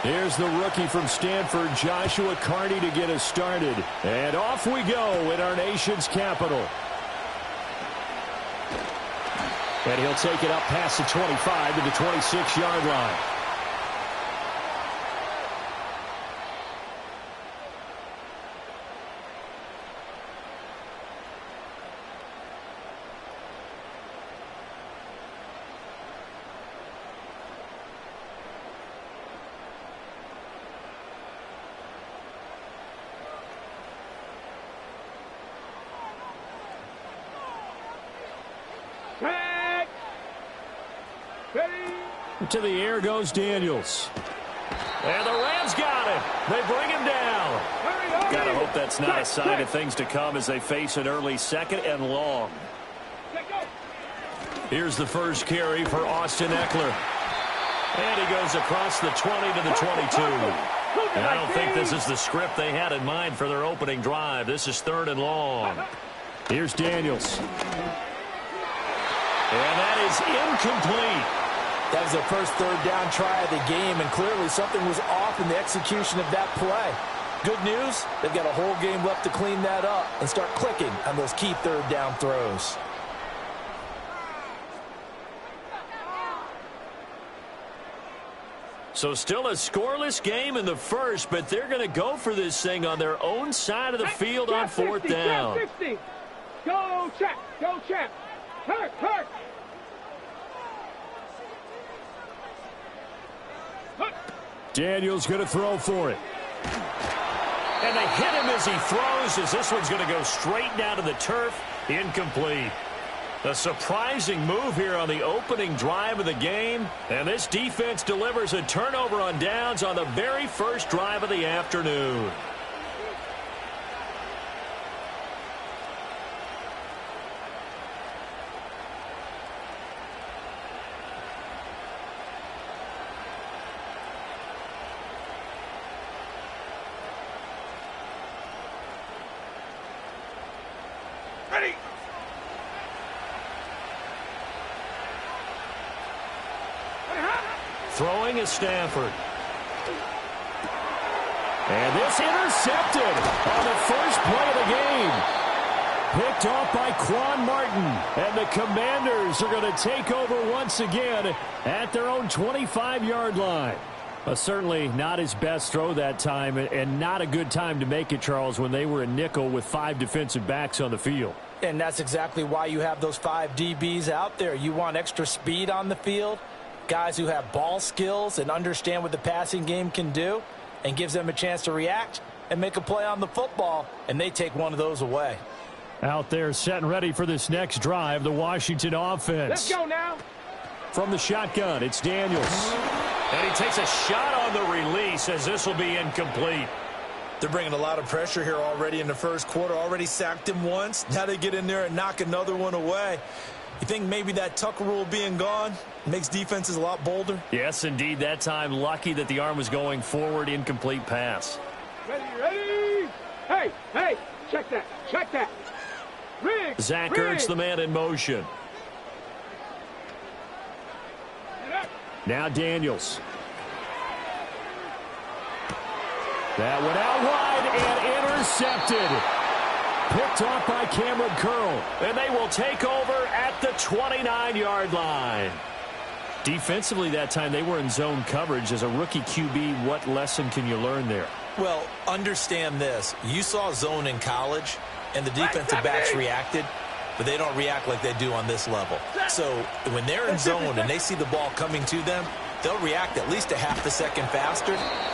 Here's the rookie from Stanford, Joshua Carney, to get us started. And off we go in our nation's capital. And he'll take it up past the 25 to the 26-yard line. To the air goes Daniels. And the Rams got him. They bring him down. Gotta hope that's not a sign of things to come as they face an early second and long. Here's the first carry for Austin Eckler. And he goes across the 20 to the 22. And I don't think this is the script they had in mind for their opening drive. This is 3rd and long. Here's Daniels. And that is incomplete. That was the first 3rd down try of the game, and clearly something was off in the execution of that play. Good news, they've got a whole game left to clean that up and start clicking on those key 3rd down throws. So still a scoreless game in the first, but they're going to go for this thing on their own side of the field on 4th down. Go, Champ! Go, Champ! Hurt! Hurt! Daniels going to throw for it. And they hit him as he throws, as this one's going to go straight down to the turf. Incomplete. A surprising move here on the opening drive of the game. And this defense delivers a turnover on downs on the very first drive of the afternoon. Throwing is Stanford. And this intercepted on the first play of the game. Picked off by Quan Martin. And the Commanders are going to take over once again at their own 25-yard line. Certainly not his best throw that time, and not a good time to make it, Charles, when they were in nickel with 5 defensive backs on the field. And that's exactly why you have those 5 DBs out there. You want extra speed on the field. Guys who have ball skills and understand what the passing game can do, and gives them a chance to react and make a play on the football, and they take one of those away. Out there set and ready for this next drive, the Washington offense. Let's go now. From the shotgun, it's Daniels. And he takes a shot on the release, as this will be incomplete. They're bringing a lot of pressure here already in the first quarter. Already sacked him once. Now they get in there and knock another one away. You think maybe that Tucker rule being gone makes defenses a lot bolder? Yes, indeed. That time, lucky that the arm was going forward. Incomplete pass. Ready, ready. Hey, hey, check that, check that. Regs, Zach Regs. Ertz, the man in motion. Now Daniels. That went out wide and intercepted. Picked off by Cameron Curl. And they will take over at the 29-yard line. Defensively that time, they were in zone coverage. As a rookie QB, what lesson can you learn there? Well, understand this. You saw zone in college, and the defensive backs reacted, but they don't react like they do on this level. So when they're in zone and they see the ball coming to them, they'll react at least a half a second faster.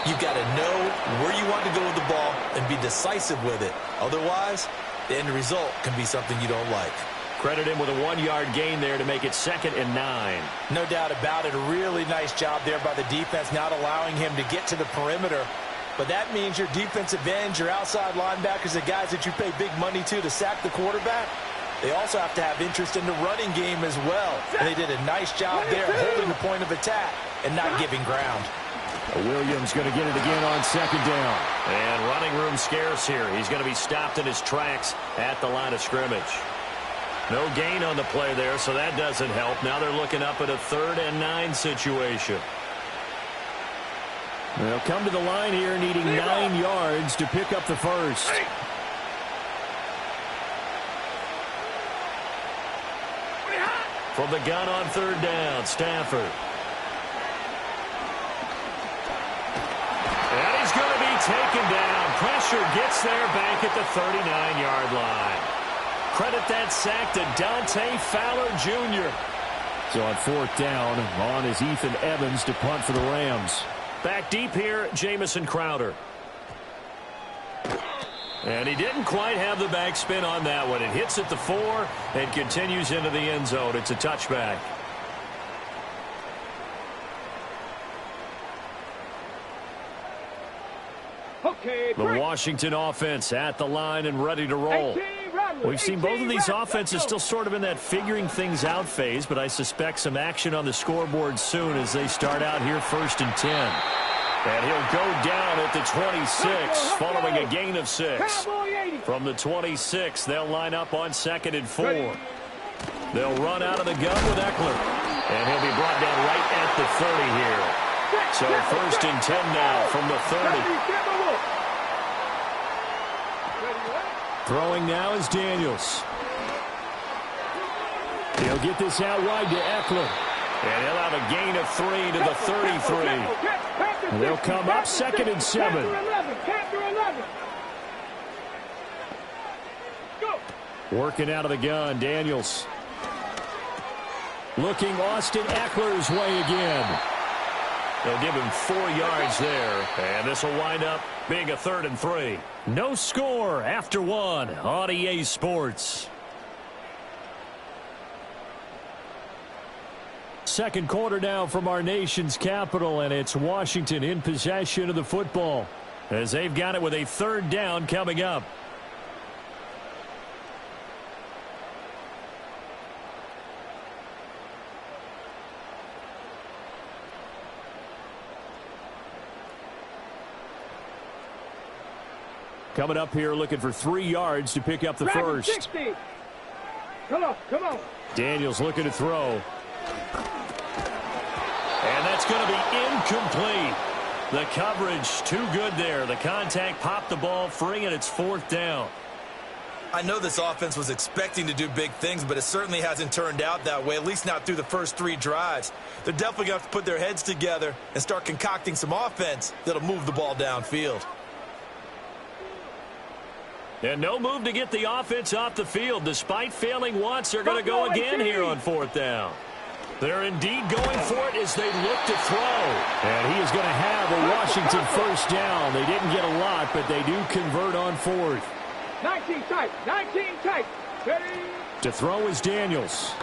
You've got to know where you want to go with the ball and be decisive with it. Otherwise, the end result can be something you don't like. Credit him with a 1-yard gain there to make it 2nd and 9. No doubt about it. A really nice job there by the defense, not allowing him to get to the perimeter. But that means your defensive ends, your outside linebackers, the guys that you pay big money to sack the quarterback, they also have to have interest in the running game as well. And they did a nice job there holding the point of attack and not giving ground. Williams going to get it again on 2nd down. And running room scarce here. He's going to be stopped in his tracks at the line of scrimmage. No gain on the play there, so that doesn't help. Now they're looking up at a 3rd and 9 situation. They'll come to the line here needing 9 yards to pick up the first. From the gun on third down, Stafford. And he's going to be taken down. Pressure gets there back at the 39-yard line. Credit that sack to Dante Fowler Jr. So on fourth down, on is Ethan Evans to punt for the Rams. Back deep here, Jamison Crowder. And he didn't quite have the backspin on that one. It hits at the 4 and continues into the end zone. It's a touchback. The Washington offense at the line and ready to roll. We've seen both of these offenses still sort of in that figuring things out phase, but I suspect some action on the scoreboard soon as they start out here first and 10. And he'll go down at the 26 following a gain of 6. From the 26, they'll line up on second and 4. They'll run out of the gun with Eckler. And he'll be brought down right at the 30 here. So first and 10 now from the 30. Throwing now is Daniels. He'll get this out wide to Eckler. And he'll have a gain of 3 to the 33. And they'll come up second and 7. Working out of the gun, Daniels. Looking Austin Eckler's way again. They'll give him 4 yards there. And this will wind up being a 3rd and 3. No score after 1 on EA Sports. Second quarter now from our nation's capital, and it's Washington in possession of the football as they've got it with a 3rd down coming up. Coming up here looking for 3 yards to pick up the first. 60. Come on, come on. Daniels looking to throw. And that's going to be incomplete. The coverage too good there. The contact popped the ball free, and it's 4th down. I know this offense was expecting to do big things, but it certainly hasn't turned out that way, at least not through the first 3 drives. They're definitely going to have to put their heads together and start concocting some offense that'll move the ball downfield. And no move to get the offense off the field. Despite failing once, they're going to go again here on 4th down. They're indeed going for it as they look to throw. And he is going to have a Washington first down. They didn't get a lot, but they do convert on 4th. 19 tight, 19 tight. Ready? To throw is Daniels.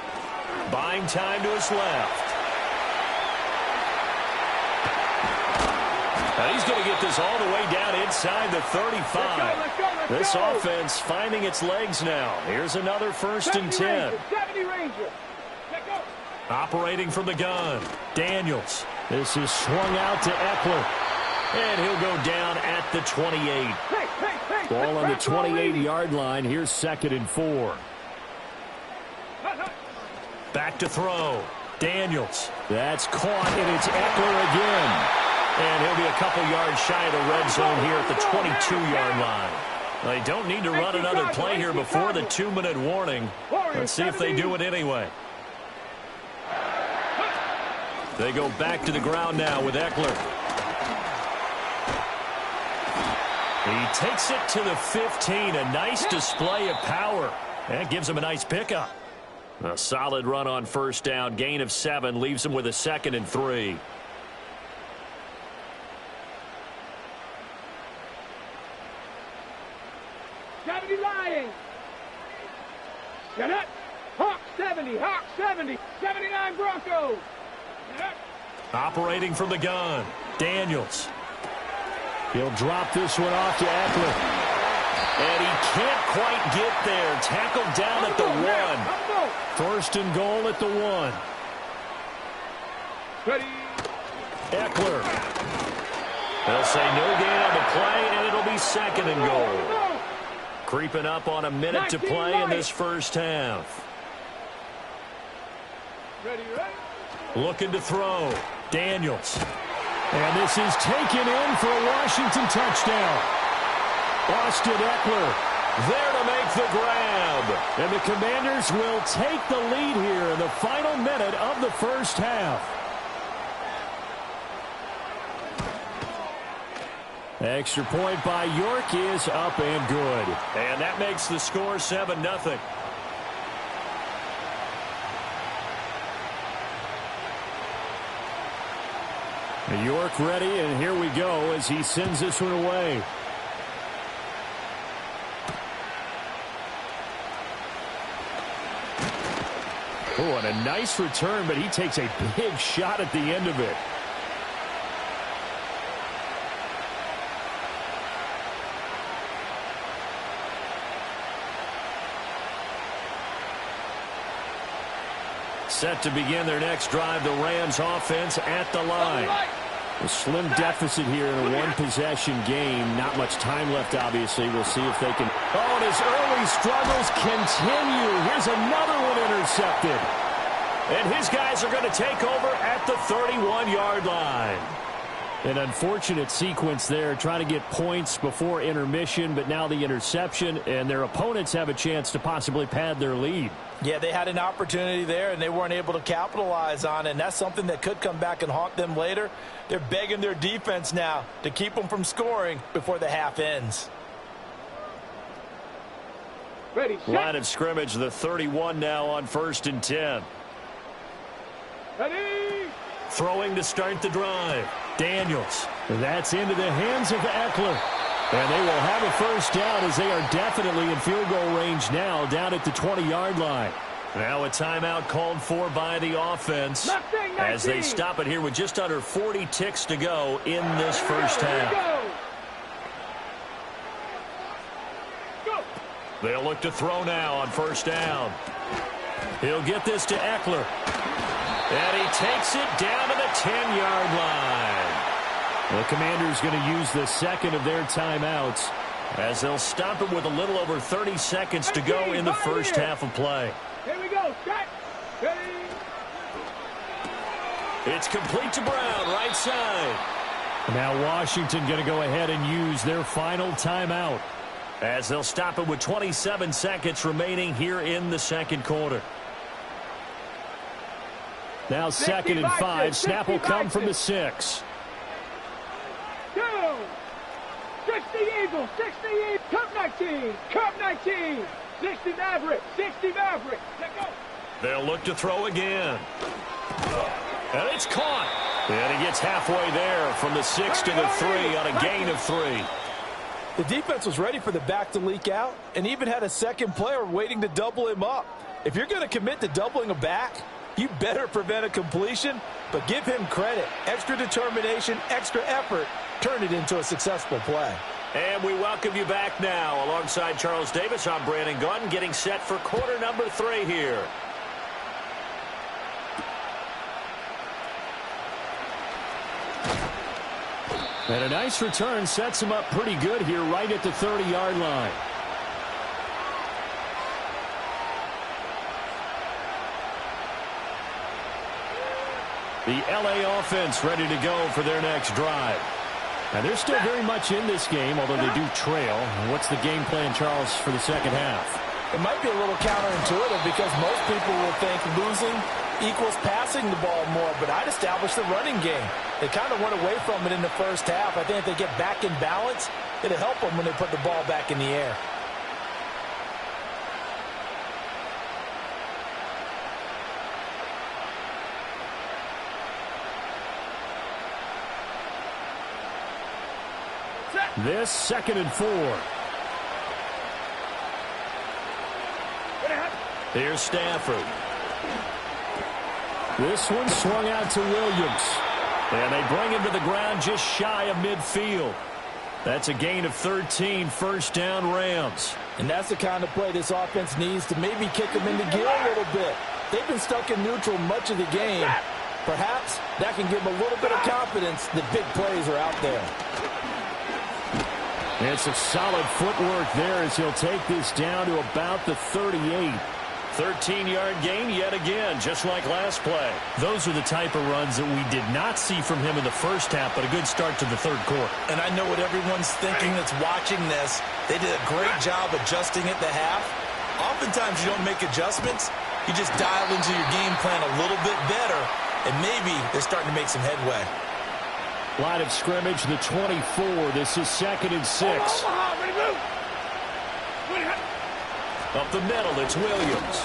Buying time to his left. And he's going to get this all the way down inside the 35. This offense finding its legs now. Here's another 1st and 10. 70 Ranger. Operating from the gun. Daniels. This is swung out to Eckler. And he'll go down at the 28. Ball on the 28-yard line. Here's 2nd and 4. Back to throw. Daniels. That's caught, and it's Eckler again. And he'll be a couple yards shy of the red zone here at the 22-yard line. They don't need to run another play here before the 2-minute warning. Let's see if they do it anyway. They go back to the ground now with Eckler. He takes it to the 15. A nice display of power. That gives him a nice pickup. A solid run on first down. Gain of 7 leaves him with a 2nd and 3. Lying. Get up. Hawk 70. Hawk 70. 79 Broncos. Get up. Operating from the gun. Daniels. He'll drop this one off to Eckler. And he can't quite get there. Tackled down at the 1. 1st and goal at the 1. Ready. Eckler. They'll say no gain on the play, and it'll be 2nd and goal. Creeping up on a minute to play in this first half. Ready. Looking to throw. Daniels. And this is taken in for a Washington touchdown. Austin Eckler there to make the grab. And the Commanders will take the lead here in the final minute of the first half. Extra point by York is up and good. And that makes the score 7-0. York ready, and here we go as he sends this one away. Oh, and a nice return, but he takes a big shot at the end of it. Set to begin their next drive, the Rams offense at the line. A slim deficit here in a one-possession game. Not much time left, obviously. We'll see if they can. Oh, and his early struggles continue. Here's another one intercepted. And his guys are going to take over at the 31-yard line. An unfortunate sequence there, trying to get points before intermission, but now the interception, and their opponents have a chance to possibly pad their lead. Yeah, they had an opportunity there, and they weren't able to capitalize on it, and that's something that could come back and haunt them later. They're begging their defense now to keep them from scoring before the half ends. Ready, set. Line of scrimmage, the 31 now on 1st and 10. Ready. Throwing to start the drive. Daniels. That's into the hands of Eckler. And they will have a first down as they are definitely in field goal range now, down at the 20-yard line. Now a timeout called for by the offense as they stop it here with just under 40 ticks to go in this first half. They'll look to throw now on first down. He'll get this to Eckler. And he takes it down to the 10-yard line. The Commanders going to use the second of their timeouts as they'll stop it with a little over 30 seconds to go in the first half of play. Here we go. Set. Ready. It's complete to Brown, right side. Now Washington going to go ahead and use their final timeout as they'll stop it with 27 seconds remaining here in the second quarter. Now 2nd and 5. Snap will come from the 6. 60 Eagles, 60 Eagles, Cup 19, Cup 19, 60 Maverick, 60 Maverick. Let go. They'll look to throw again. And it's caught. And he gets halfway there from the 6 to the 3 on a gain of 3. The defense was ready for the back to leak out and even had a second player waiting to double him up. If you're going to commit to doubling a back, you better prevent a completion, but give him credit. Extra determination, extra effort, turn it into a successful play. And we welcome you back now. Alongside Charles Davis, I'm Brandon Gunn, getting set for quarter number 3 here. And a nice return sets him up pretty good here right at the 30-yard line. The LA offense ready to go for their next drive. And they're still very much in this game, although they do trail. What's the game plan, Charles, for the second half? It might be a little counterintuitive because most people will think losing equals passing the ball more, but I'd establish the running game. They kind of went away from it in the first half. I think if they get back in balance, it'll help them when they put the ball back in the air. This 2nd and 4. Here's Stafford. This one swung out to Williams. And they bring him to the ground just shy of midfield. That's a gain of 13, first down Rams. And that's the kind of play this offense needs to maybe kick them into gear a little bit. They've been stuck in neutral much of the game. Perhaps that can give them a little bit of confidence that big plays are out there. It's a solid footwork there as he'll take this down to about the 38. 13-yard gain yet again, just like last play. Those are the type of runs that we did not see from him in the first half, but a good start to the third quarter. And I know what everyone's thinking that's watching this. They did a great job adjusting at the half. Oftentimes you don't make adjustments. You just dial into your game plan a little bit better, and maybe they're starting to make some headway. Line of scrimmage, the 24. This is 2nd and 6. Up the middle, it's Williams.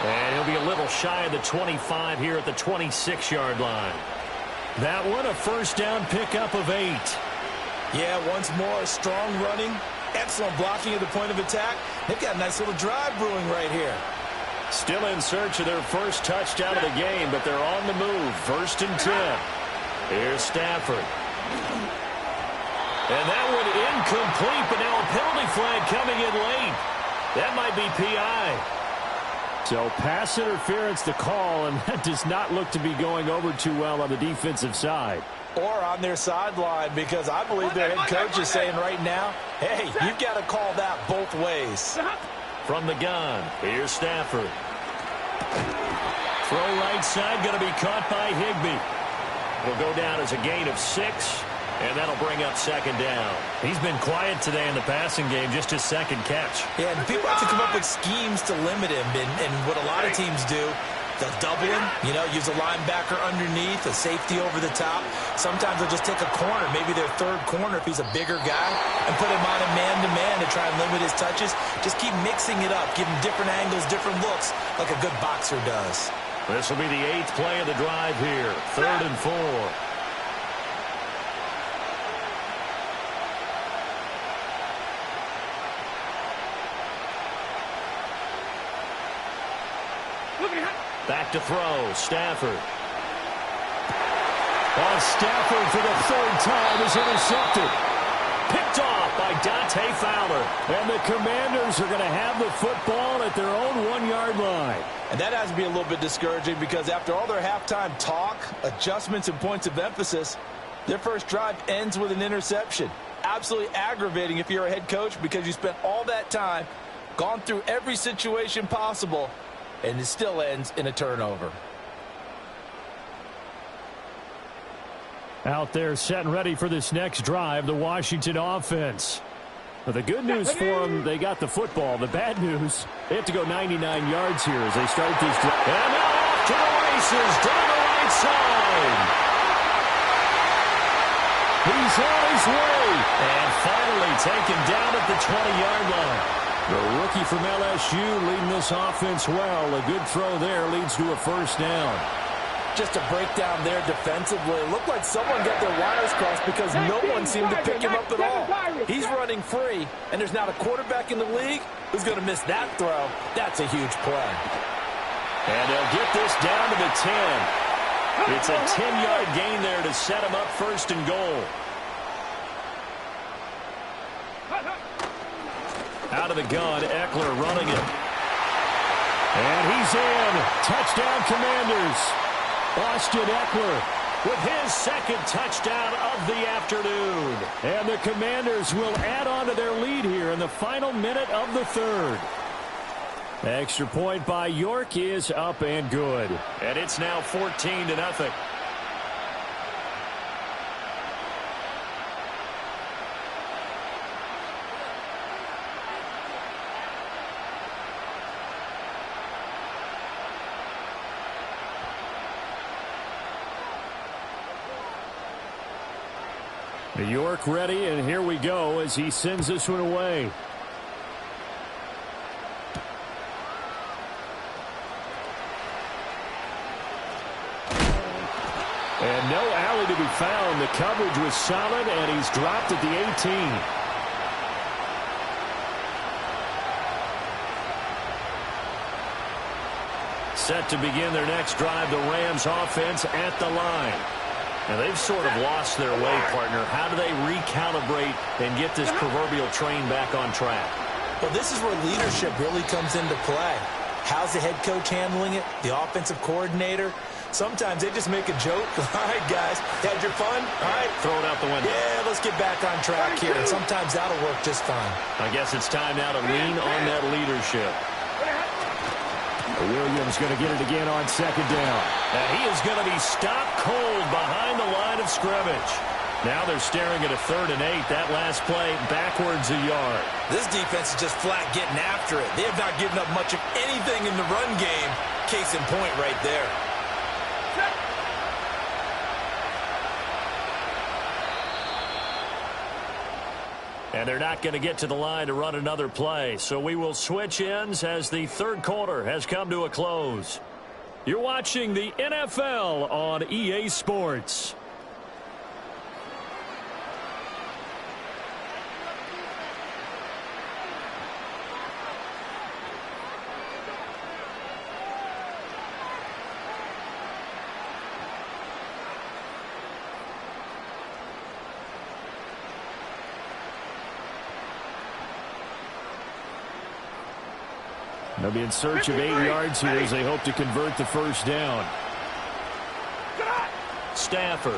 And he'll be a little shy of the 25 here at the 26-yard line. That one, a first down pickup of 8. Yeah, once more, strong running, excellent blocking at the point of attack. They've got a nice little drive brewing right here. Still in search of their first touchdown of the game, but they're on the move. 1st and 10. Here's Stafford. And that one incomplete, but now a penalty flag coming in late. That might be PI. So pass interference the call, and that does not look to be going over too well on the defensive side. Or on their sideline, because I believe their head coach is saying right now, hey, you've got to call that both ways. From the gun, here's Stafford. Throw right side, going to be caught by Higbee. Will go down as a gain of 6. And that'll bring up 2nd down. He's been quiet today in the passing game, just his 2nd catch. Yeah, and people have to come up with schemes to limit him. And what a lot of teams do, they'll double him, use a linebacker underneath, a safety over the top. Sometimes they'll just take a corner, maybe their 3rd corner if he's a bigger guy, and put him on a man-to-man to try and limit his touches. Just keep mixing it up, give him different angles, different looks, like a good boxer does. This will be the 8th play of the drive here. 3rd and 4. Back to throw, Stafford. Stafford for the 3rd time is intercepted. Picked off by Dante Fowler. And the Commanders are going to have the football at their own 1-yard line. And that has to be a little bit discouraging because after all their halftime talk, adjustments, and points of emphasis, their first drive ends with an interception. Absolutely aggravating if you're a head coach because you spent all that time, gone through every situation possible, and it still ends in a turnover. Out there set and ready for this next drive, the Washington offense. But the good news for them, they got the football. The bad news, they have to go 99 yards here as they start this drive. And now off to the races down the right side. He's on his way. And finally taken down at the 20-yard line. The rookie from LSU leading this offense well. A good throw there leads to a first down. Just a breakdown there defensively. It looked like someone got their wires crossed because no one seemed to pick him up at all. He's running free, and there's not a quarterback in the league who's going to miss that throw. That's a huge play. And they'll get this down to the 10. It's a 10-yard gain there to set him up 1st and goal. Out of the gun, Eckler running it. And he's in. Touchdown, Commanders. Austin Eckler with his 2nd touchdown of the afternoon. And the Commanders will add on to their lead here in the final minute of the 3rd. Extra point by York is up and good. And it's now 14-0. New York ready, and here we go as he sends this one away. And no alley to be found. The coverage was solid, and he's dropped at the 18. Set to begin their next drive, the Rams offense at the line. And they've sort of lost their way, partner. How do they recalibrate and get this proverbial train back on track? Well, this is where leadership really comes into play. How's the head coach handling it? The offensive coordinator? Sometimes they just make a joke. All right, guys, had your fun? All right. Throw it out the window. Yeah, let's get back on track here. And sometimes that'll work just fine. I guess it's time now to lean on that leadership. Williams going to get it again on second down. And he is going to be stopped cold behind the line of scrimmage. Now they're staring at a 3rd and 8. That last play backwards a yard. This defense is just flat getting after it. They have not given up much of anything in the run game. Case in point right there. And they're not going to get to the line to run another play. So we will switch ends as the 3rd quarter has come to a close. You're watching the NFL on EA Sports. They'll be in search of 8 yards here as they hope to convert the first down. Stafford.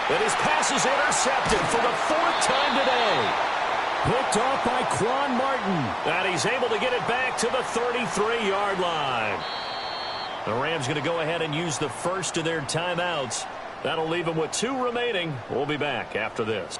And his pass is intercepted for the 4th time today. Picked off by Quan Martin. And he's able to get it back to the 33-yard line. The Rams going to go ahead and use the first of their timeouts. That'll leave them with 2 remaining. We'll be back after this.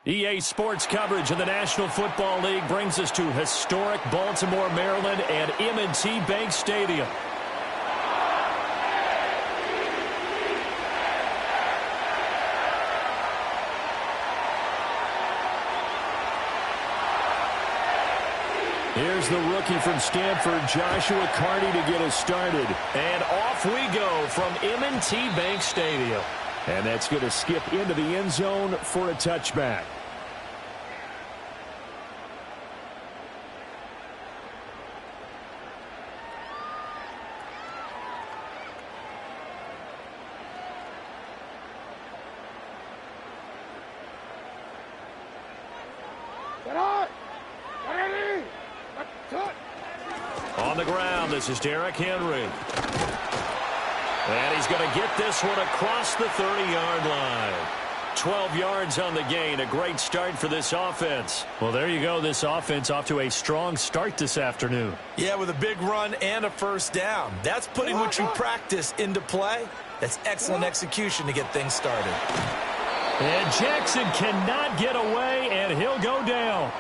EA Sports coverage of the National Football League brings us to historic Baltimore, Maryland and M&T Bank Stadium. Here's the rookie from Stanford, Joshua Carney, to get us started. And off we go from M&T Bank Stadium. And that's going to skip into the end zone for a touchback. On the ground, this is Derrick Henry. And he's going to get this one across the 30-yard line. 12 yards on the gain. A great start for this offense. Well, there you go. This offense off to a strong start this afternoon. Yeah, with a big run and a first down. That's putting what you practice into play. That's excellent execution to get things started. And Jackson cannot get away, and he'll go down.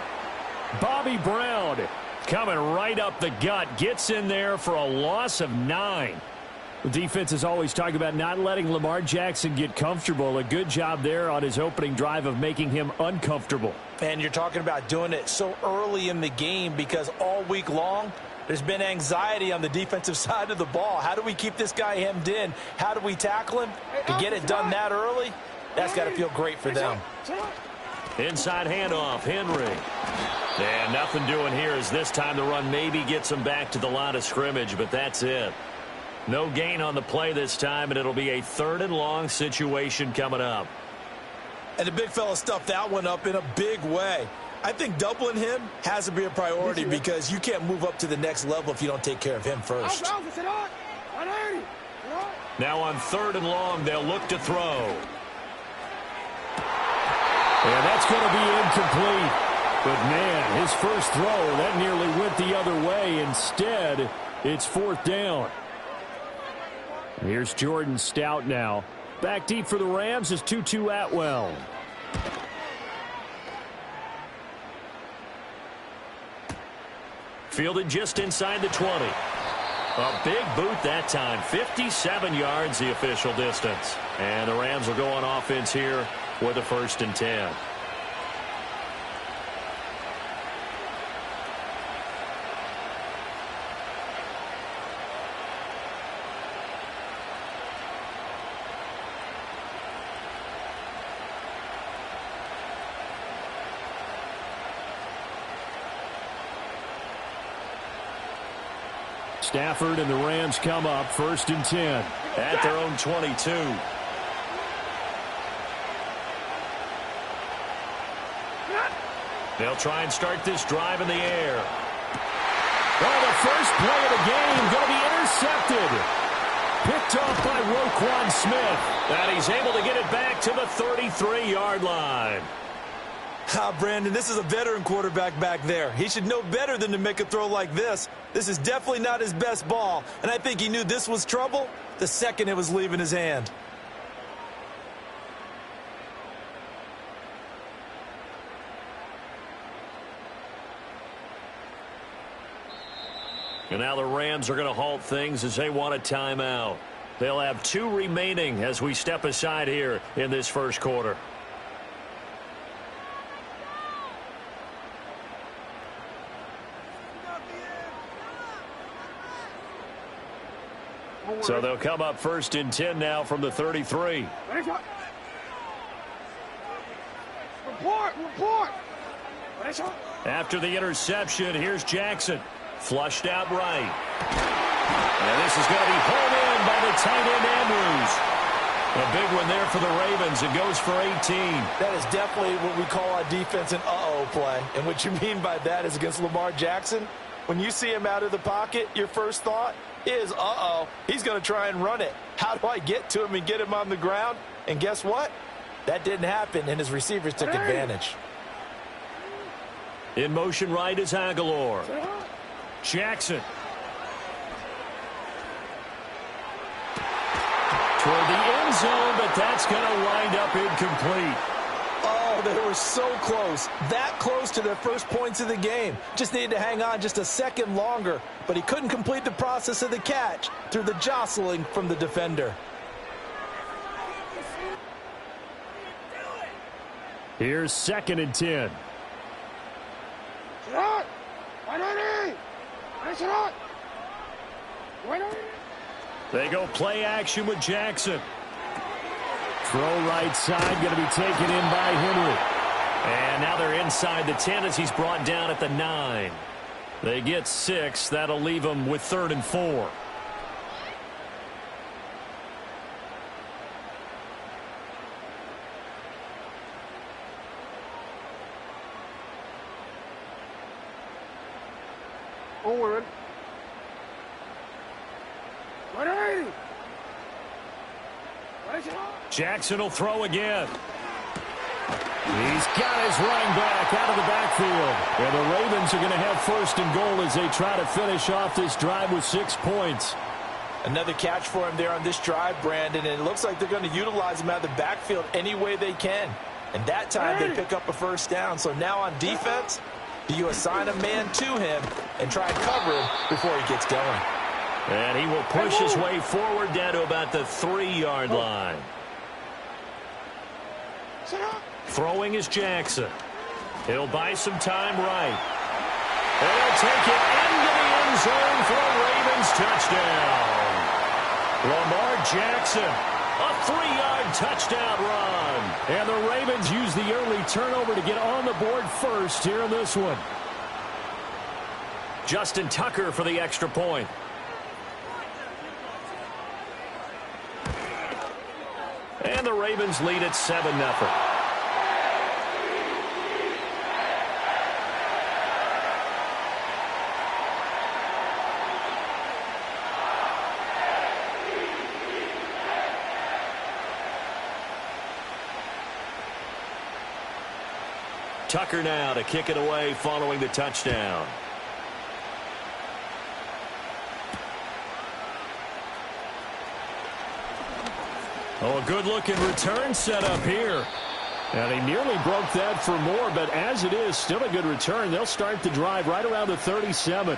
Bobby Brown coming right up the gut. Gets in there for a loss of 9. The defense is always talking about not letting Lamar Jackson get comfortable. A good job there on his opening drive of making him uncomfortable. And you're talking about doing it so early in the game because all week long there's been anxiety on the defensive side of the ball. How do we keep this guy hemmed in? How do we tackle him? To get it done that early, that's got to feel great for them. Inside handoff, Henry. And nothing doing here as this time the run maybe gets him back to the line of scrimmage, but that's it. No gain on the play this time, and it'll be a 3rd and long situation coming up. And the big fella stuffed that one up in a big way. I think doubling him has to be a priority because you can't move up to the next level if you don't take care of him first. Now on 3rd and long, they'll look to throw. And that's going to be incomplete. But, man, his first throw, that nearly went the other way. Instead, it's 4th down. Here's Jordan Stout now. Back deep for the Rams is Tutu Atwell. Fielded just inside the 20. A big boot that time. 57 yards the official distance. And the Rams will go on offense here with a 1st and 10. Stafford and the Rams come up 1st and 10 at their own 22. They'll try and start this drive in the air. Oh, the first play of the game going to be intercepted. Picked off by Roquan Smith. And he's able to get it back to the 33-yard line. Brandon, this is a veteran quarterback back there. He should know better than to make a throw like this. This is definitely not his best ball, and I think he knew this was trouble the second it was leaving his hand. And now the Rams are going to halt things as they want a timeout. They'll have 2 remaining as we step aside here in this first quarter. So they'll come up 1st and 10 now from the 33. Report. After the interception, here's Jackson. Flushed out right. And this is going to be pulled in by the tight end Andrews. A big one there for the Ravens. It goes for 18. That is definitely what we call a defense and uh-oh play. And what you mean by that is against Lamar Jackson. When you see him out of the pocket, your first thought is, uh-oh, he's going to try and run it. How do I get to him and get him on the ground? And guess what? That didn't happen, and his receivers took advantage. In motion right is Aguilar. Jackson. Toward the end zone, but that's going to wind up incomplete. Oh, they were so close. That close to their first points of the game. Just needed to hang on just a second longer, but he couldn't complete the process of the catch through the jostling from the defender. Here's 2nd and 10. They go play action with Jackson. Throw right side, going to be taken in by Henry. And now they're inside the 10 as he's brought down at the 9. They get 6. That'll leave them with 3rd and 4. Don't worry. 180. Jackson will throw again. He's got his running back out of the backfield. And the Ravens are going to have first and goal as they try to finish off this drive with 6 points. Another catch for him there on this drive, Brandon, and it looks like they're going to utilize him out of the backfield any way they can. And that time they pick up a first down. So now on defense, do you assign a man to him and try and cover him before he gets going? And he will push his way forward down to about the 3-yard line. Throwing is Jackson. He'll buy some time right. And he'll take it into the end zone for a Ravens touchdown. Lamar Jackson, a 3-yard touchdown run. And the Ravens use the early turnover to get on the board first here in this one. Justin Tucker for the extra point. And the Ravens lead at 7-0. Tucker now to kick it away following the touchdown. Oh, a good-looking return set up here. And he nearly broke that for more, but as it is, still a good return. They'll start the drive right around the 37.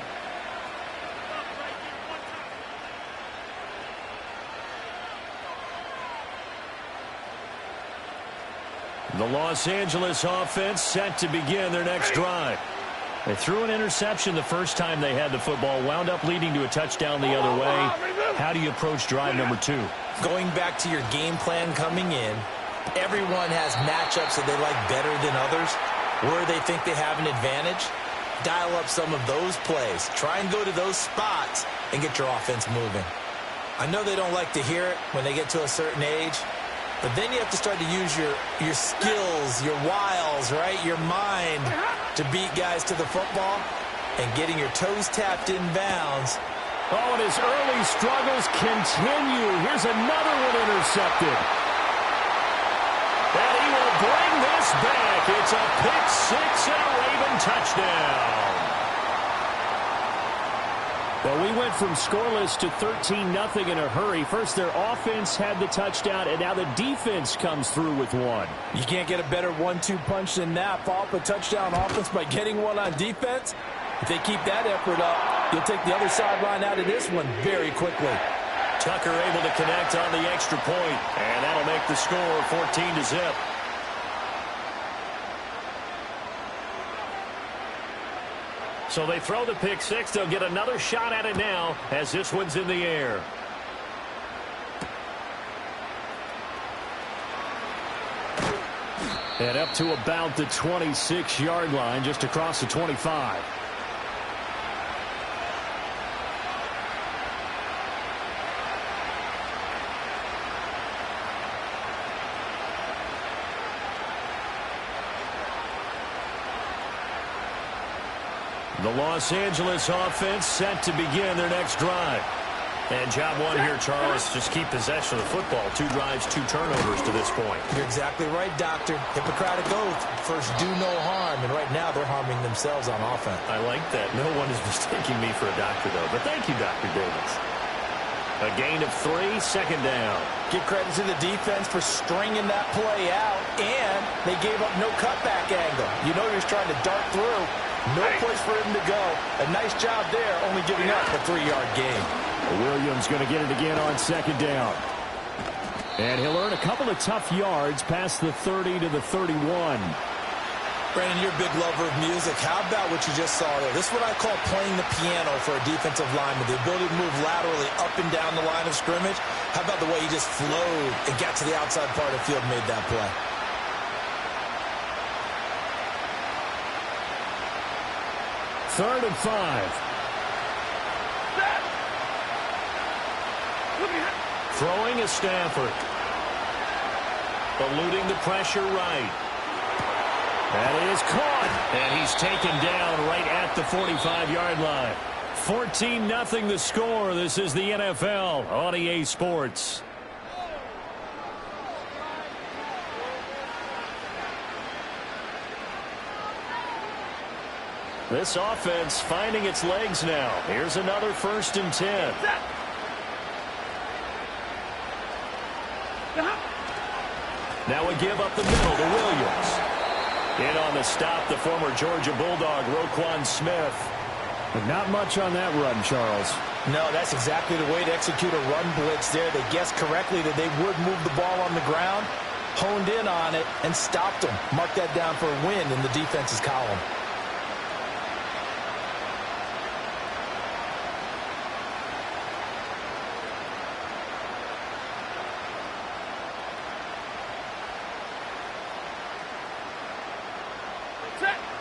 The Los Angeles offense set to begin their next drive. They threw an interception the first time they had the football, wound up leading to a touchdown the other way. How do you approach drive number 2? Going back to your game plan coming in, everyone has matchups that they like better than others, where they think they have an advantage. Dial up some of those plays. Try and go to those spots and get your offense moving. I know they don't like to hear it when they get to a certain age, but then you have to start to use your skills, your wiles, right, your mind to beat guys to the football, and getting your toes tapped in bounds. Oh, and his early struggles continue. Here's another one intercepted. And he will bring this back. It's a pick-6 and a Raven touchdown. Well, we went from scoreless to 13-0 in a hurry. First, their offense had the touchdown, and now the defense comes through with one. You can't get a better 1-2 punch than that. Follow up a touchdown offense by getting one on defense. If they keep that effort up, you'll take the other sideline out of this one very quickly. Tucker able to connect on the extra point, and that'll make the score 14-0. So they throw the pick-6. They'll get another shot at it now as this one's in the air. And up to about the 26-yard line, just across the 25. The Los Angeles offense set to begin their next drive. And job one here, Charles, just keep possession of the football. 2 drives, 2 turnovers to this point. You're exactly right, Doctor. Hippocratic oath. First, do no harm. And right now, they're harming themselves on offense. I like that. No one is mistaking me for a doctor, though. But thank you, Dr. Davis. A gain of 3, second down. Give credit to the defense for stringing that play out. And they gave up no cutback angle. You know you're trying to dart through. No place for him to go. A nice job there, only giving up a 3-yard gain. Williams going to get it again on second down. And he'll earn a couple of tough yards past the 30 to the 31. Brandon, you're a big lover of music. How about what you just saw there? This is what I call playing the piano for a defensive lineman. The ability to move laterally up and down the line of scrimmage. How about the way he just flowed and got to the outside part of the field and made that play? Third and 5. Throwing is Stafford. Eluding the pressure right. That is caught. And he's taken down right at the 45-yard line. 14-0 the score. This is the NFL on EA Sports. This offense finding its legs now. Here's another 1st and 10. Now a give up the middle to Williams. In on the stop, the former Georgia Bulldog, Roquan Smith. But not much on that run, Charles. No, that's exactly the way to execute a run blitz there. They guessed correctly that they would move the ball on the ground, honed in on it, and stopped them. Mark that down for a win in the defense's column.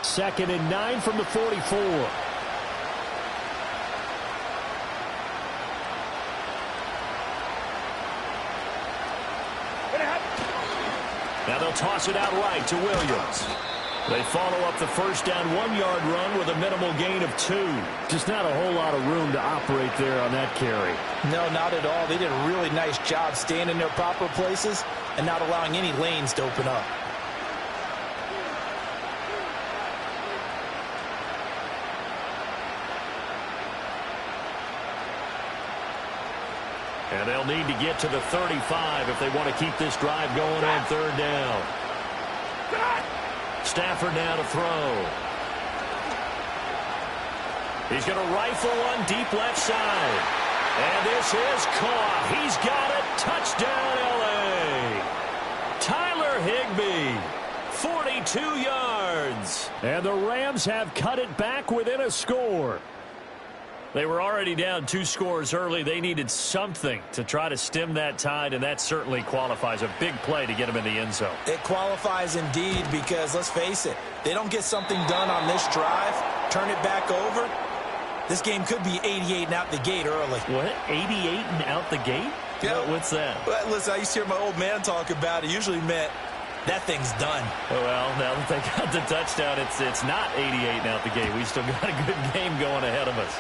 Second and 9 from the 44. Now they'll toss it out right to Williams. They follow up the first down 1-yard run with a minimal gain of 2. Just not a whole lot of room to operate there on that carry. No, not at all. They did a really nice job staying in their proper places and not allowing any lanes to open up. And they'll need to get to the 35 if they want to keep this drive going on 3rd down. Stafford now to throw. He's going to rifle one deep left side. And this is caught. He's got it. Touchdown, L.A. Tyler Higbee, 42 yards. And the Rams have cut it back within a score. They were already down 2 scores early. They needed something to try to stem that tide, and that certainly qualifies. A big play to get them in the end zone. It qualifies indeed because, let's face it, they don't get something done on this drive, turn it back over, this game could be 88 and out the gate early. What? 88 and out the gate? Yeah. What's that? Well, listen, I used to hear my old man talk about it. Usually meant that thing's done. Well, now that they got the touchdown, it's not 88 and out the gate. We still got a good game going ahead of us.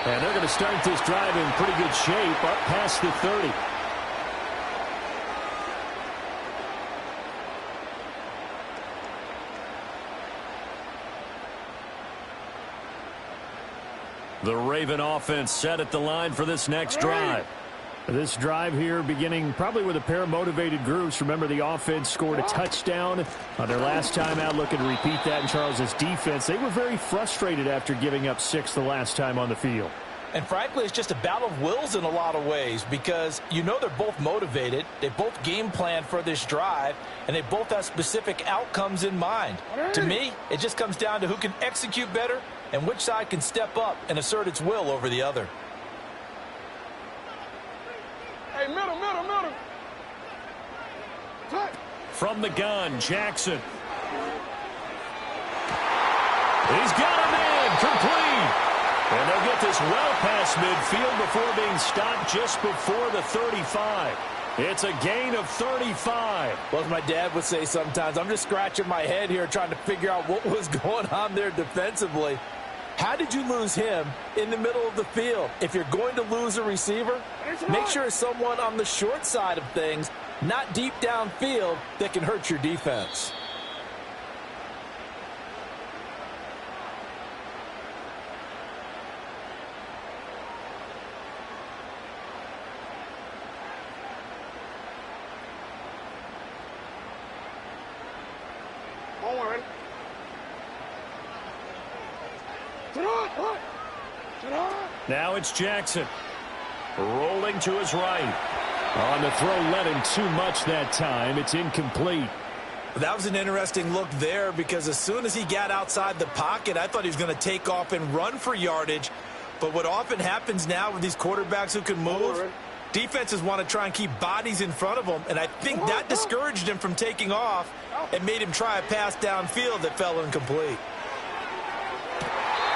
And they're going to start this drive in pretty good shape, up past the 30. The Raven offense set at the line for this next drive. This drive here beginning probably with a pair of motivated groups. Remember, the offense scored a touchdown on their last time out. Looking to repeat that in Charles's defense. They were very frustrated after giving up 6 the last time on the field. And frankly, it's just a battle of wills in a lot of ways because you know they're both motivated. They both game plan for this drive, and they both have specific outcomes in mind. To me, it just comes down to who can execute better and which side can step up and assert its will over the other. Hey, middle. Touch. From the gun, Jackson. He's got him in, complete. And they'll get this well past midfield before being stopped just before the 35. It's a gain of 35. Well, as my dad would say sometimes, I'm just scratching my head here trying to figure out what was going on there defensively. How did you lose him in the middle of the field? If you're going to lose a receiver, make sure it's someone on the short side of things, not deep downfield, that can hurt your defense. Now it's Jackson. Rolling to his right. On the throw, led him too much that time. It's incomplete. That was an interesting look there because as soon as he got outside the pocket, I thought he was going to take off and run for yardage. But what often happens now with these quarterbacks who can move, defenses want to try and keep bodies in front of them, and I think that discouraged him from taking off and made him try a pass downfield that fell incomplete.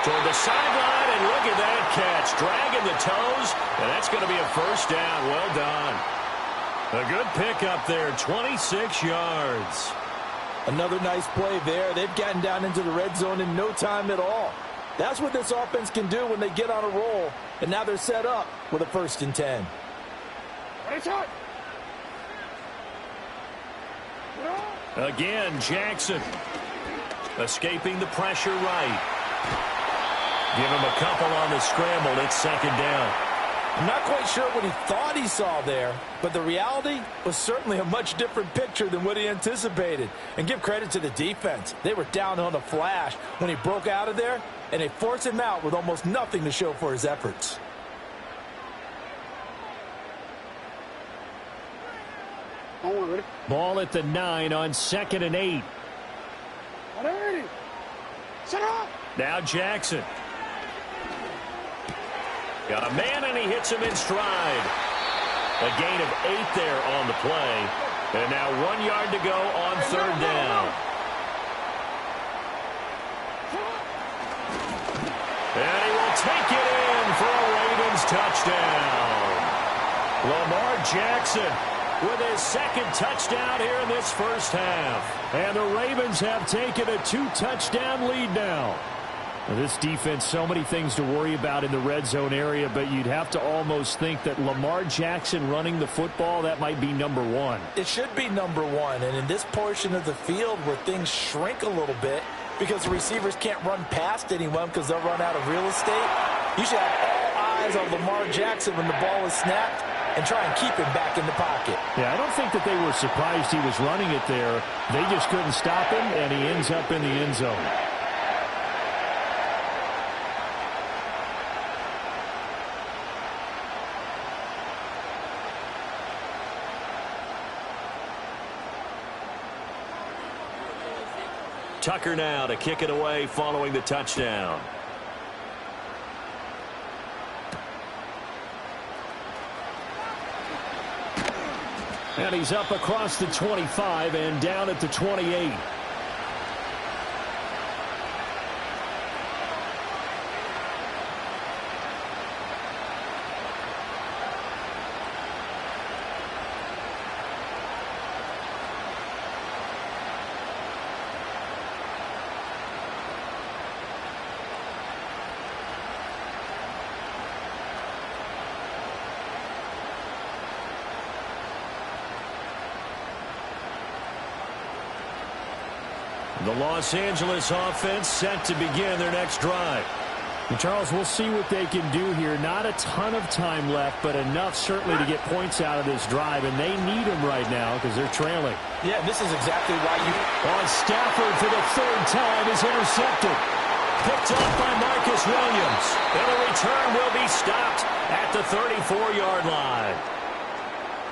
Toward the sideline, and look at that catch. Dragging the toes, and that's going to be a first down. Well done. A good pickup there, 26 yards. Another nice play there. They've gotten down into the red zone in no time at all. That's what this offense can do when they get on a roll. And now they're set up with a 1st and 10. Again, Jackson. Escaping the pressure right. Give him a couple on the scramble. It's 2nd down. I'm not quite sure what he thought he saw there, but the reality was certainly a much different picture than what he anticipated. And give credit to the defense. They were down on a flash when he broke out of there, and they forced him out with almost nothing to show for his efforts. Ball at the 9 on 2nd and 8. Now Jackson. Got a man, and he hits him in stride. A gain of 8 there on the play. And now 1 yard to go on 3rd down. And he will take it in for a Ravens touchdown. Lamar Jackson with his 2nd touchdown here in this first half. And the Ravens have taken a 2-touchdown lead now. Now, this defense, so many things to worry about in the red zone area, but you'd have to almost think that Lamar Jackson running the football, that might be number 1. It should be number 1, and in this portion of the field where things shrink a little bit because the receivers can't run past anyone because they'll run out of real estate, you should have all eyes on Lamar Jackson when the ball is snapped and try and keep him back in the pocket. Yeah, I don't think that they were surprised he was running it there. They just couldn't stop him, and he ends up in the end zone. Tucker now to kick it away following the touchdown. And he's up across the 25 and down at the 28. The Los Angeles offense set to begin their next drive. And Charles, we'll see what they can do here. Not a ton of time left, but enough certainly to get points out of this drive, and they need them right now because they're trailing. Yeah, this is exactly why you... On Stafford for the 3rd time is intercepted. Picked up by Marcus Williams. And the return will be stopped at the 34-yard line.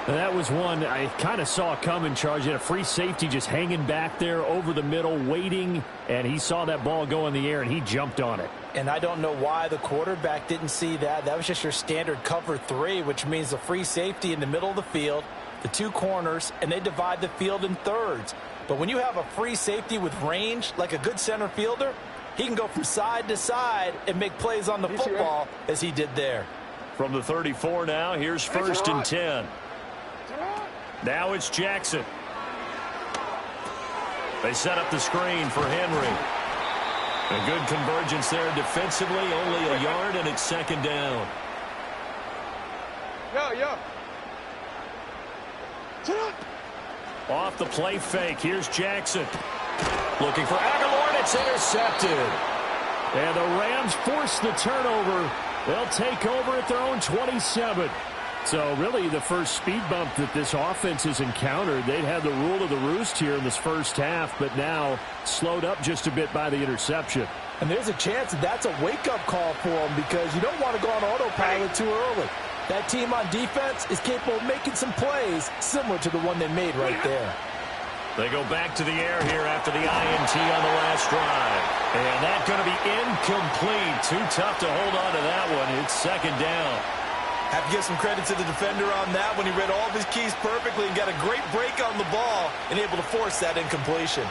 And that was one I kind of saw coming, Charles. You had a free safety just hanging back there over the middle, waiting, and he saw that ball go in the air, and he jumped on it. And I don't know why the quarterback didn't see that. That was just your standard cover 3, which means a free safety in the middle of the field, the 2 corners, and they divide the field in thirds. But when you have a free safety with range, like a good center fielder, he can go from side to side and make plays on the football as he did there. From the 34 now, here's 1st and 10. Now it's Jackson. They set up the screen for Henry. A good convergence there defensively, only a yard, and it's 2nd down. Off the play fake, here's Jackson. Looking for Aguilar, and it's intercepted. And the Rams force the turnover. They'll take over at their own 27. So really the first speed bump that this offense has encountered. They'd had the rule of the roost here in this first half, but now slowed up just a bit by the interception. And there's a chance that that's a wake-up call for them because you don't want to go on autopilot too early. That team on defense is capable of making some plays similar to the one they made right there. They go back to the air here after the INT on the last drive. And that's going to be incomplete. Too tough to hold on to that one. It's 2nd down. Have to give some credit to the defender on that when he read all of his keys perfectly and got a great break on the ball and able to force that incompletion.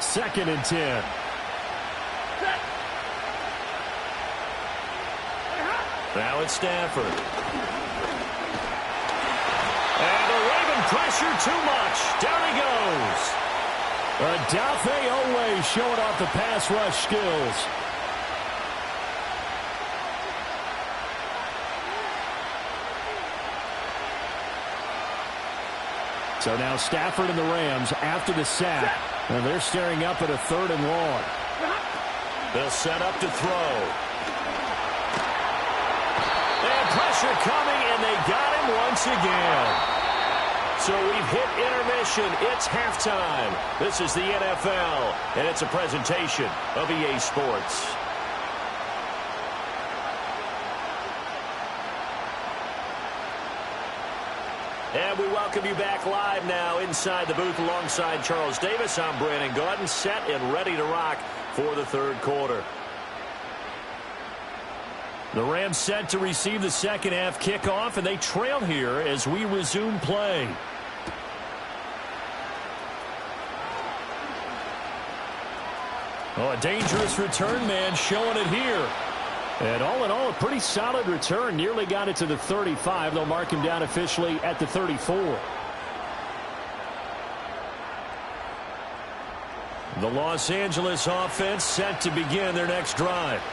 Second and 10. Now it's Stafford. Pressure too much. Down he goes. Adafe Owe showing off the pass rush skills. So now Stafford and the Rams after the sack. And they're staring up at a 3rd and long. They'll set up to throw. And pressure coming, and they got him once again. So we've hit intermission. It's halftime. This is the NFL, and it's a presentation of EA Sports. And we welcome you back live now inside the booth alongside Charles Davis. I'm Brandon Gaudin, set and ready to rock for the 3rd quarter. The Rams set to receive the second half kickoff, and they trail here as we resume play. Oh, a dangerous return man showing it here. And all in all, a pretty solid return. Nearly got it to the 35. They'll mark him down officially at the 34. The Los Angeles offense set to begin their next drive.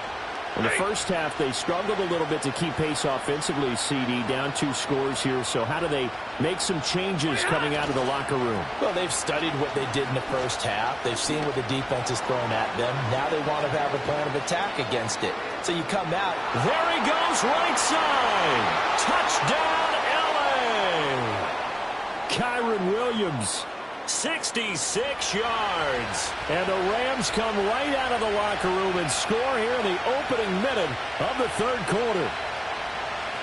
In the first half, they struggled a little bit to keep pace offensively, CD, down 2 scores here. So how do they make some changes coming out of the locker room? Well, they've studied what they did in the first half. They've seen what the defense is throwing at them. Now they want to have a plan of attack against it. So you come out. There he goes, right side. Touchdown, L.A. Kyron Williams. 66 yards. And the Rams come right out of the locker room and score here in the opening minute of the 3rd quarter.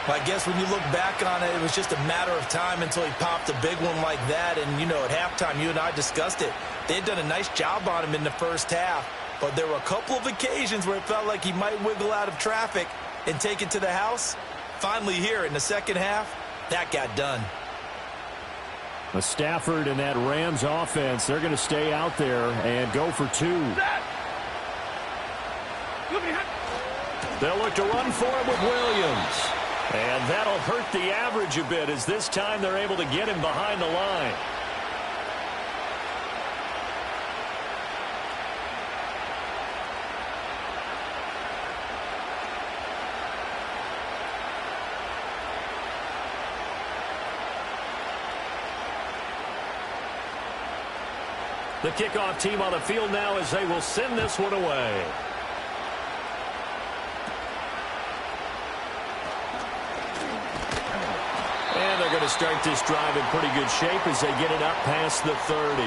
Well, I guess when you look back on it, it was just a matter of time until he popped a big one like that. And, you know, at halftime, you and I discussed it. They had done a nice job on him in the first half. But there were a couple of occasions where it felt like he might wiggle out of traffic and take it to the house. Finally here in the second half, that got done. Stafford and that Rams offense, they're going to stay out there and go for 2. They'll look to run for it with Williams. And that'll hurt the average a bit as this time they're able to get him behind the line. The kickoff team on the field now as they will send this one away. And they're going to start this drive in pretty good shape as they get it up past the 30.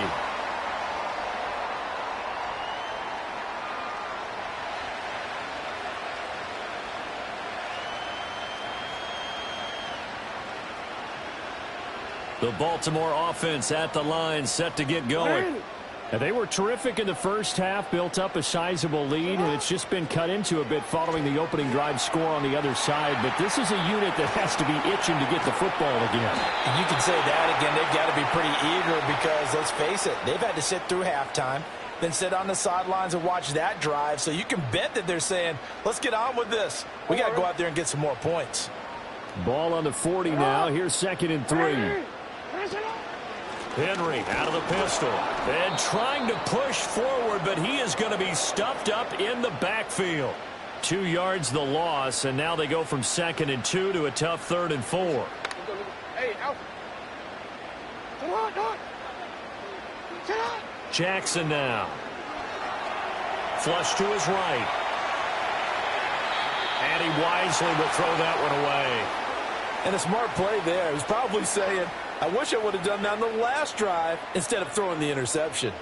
The Baltimore offense at the line, set to get going. And they were terrific in the first half, built up a sizable lead, and it's just been cut into a bit following the opening drive score on the other side. But this is a unit that has to be itching to get the football again. You can say that again. They've got to be pretty eager because, let's face it, they've had to sit through halftime, then sit on the sidelines and watch that drive. So you can bet that they're saying, let's get on with this. We got to go out there and get some more points. Ball on the 40 now. Here's 2nd and 3. Henry out of the pistol and trying to push forward, but he is going to be stuffed up in the backfield. 2 yards the loss, and now they go from 2nd and 2 to a tough 3rd and 4. Hey, Jackson now. Flush to his right. And he wisely will throw that one away. And a smart play there. He's probably saying, I wish I would have done that on the last drive instead of throwing the interception.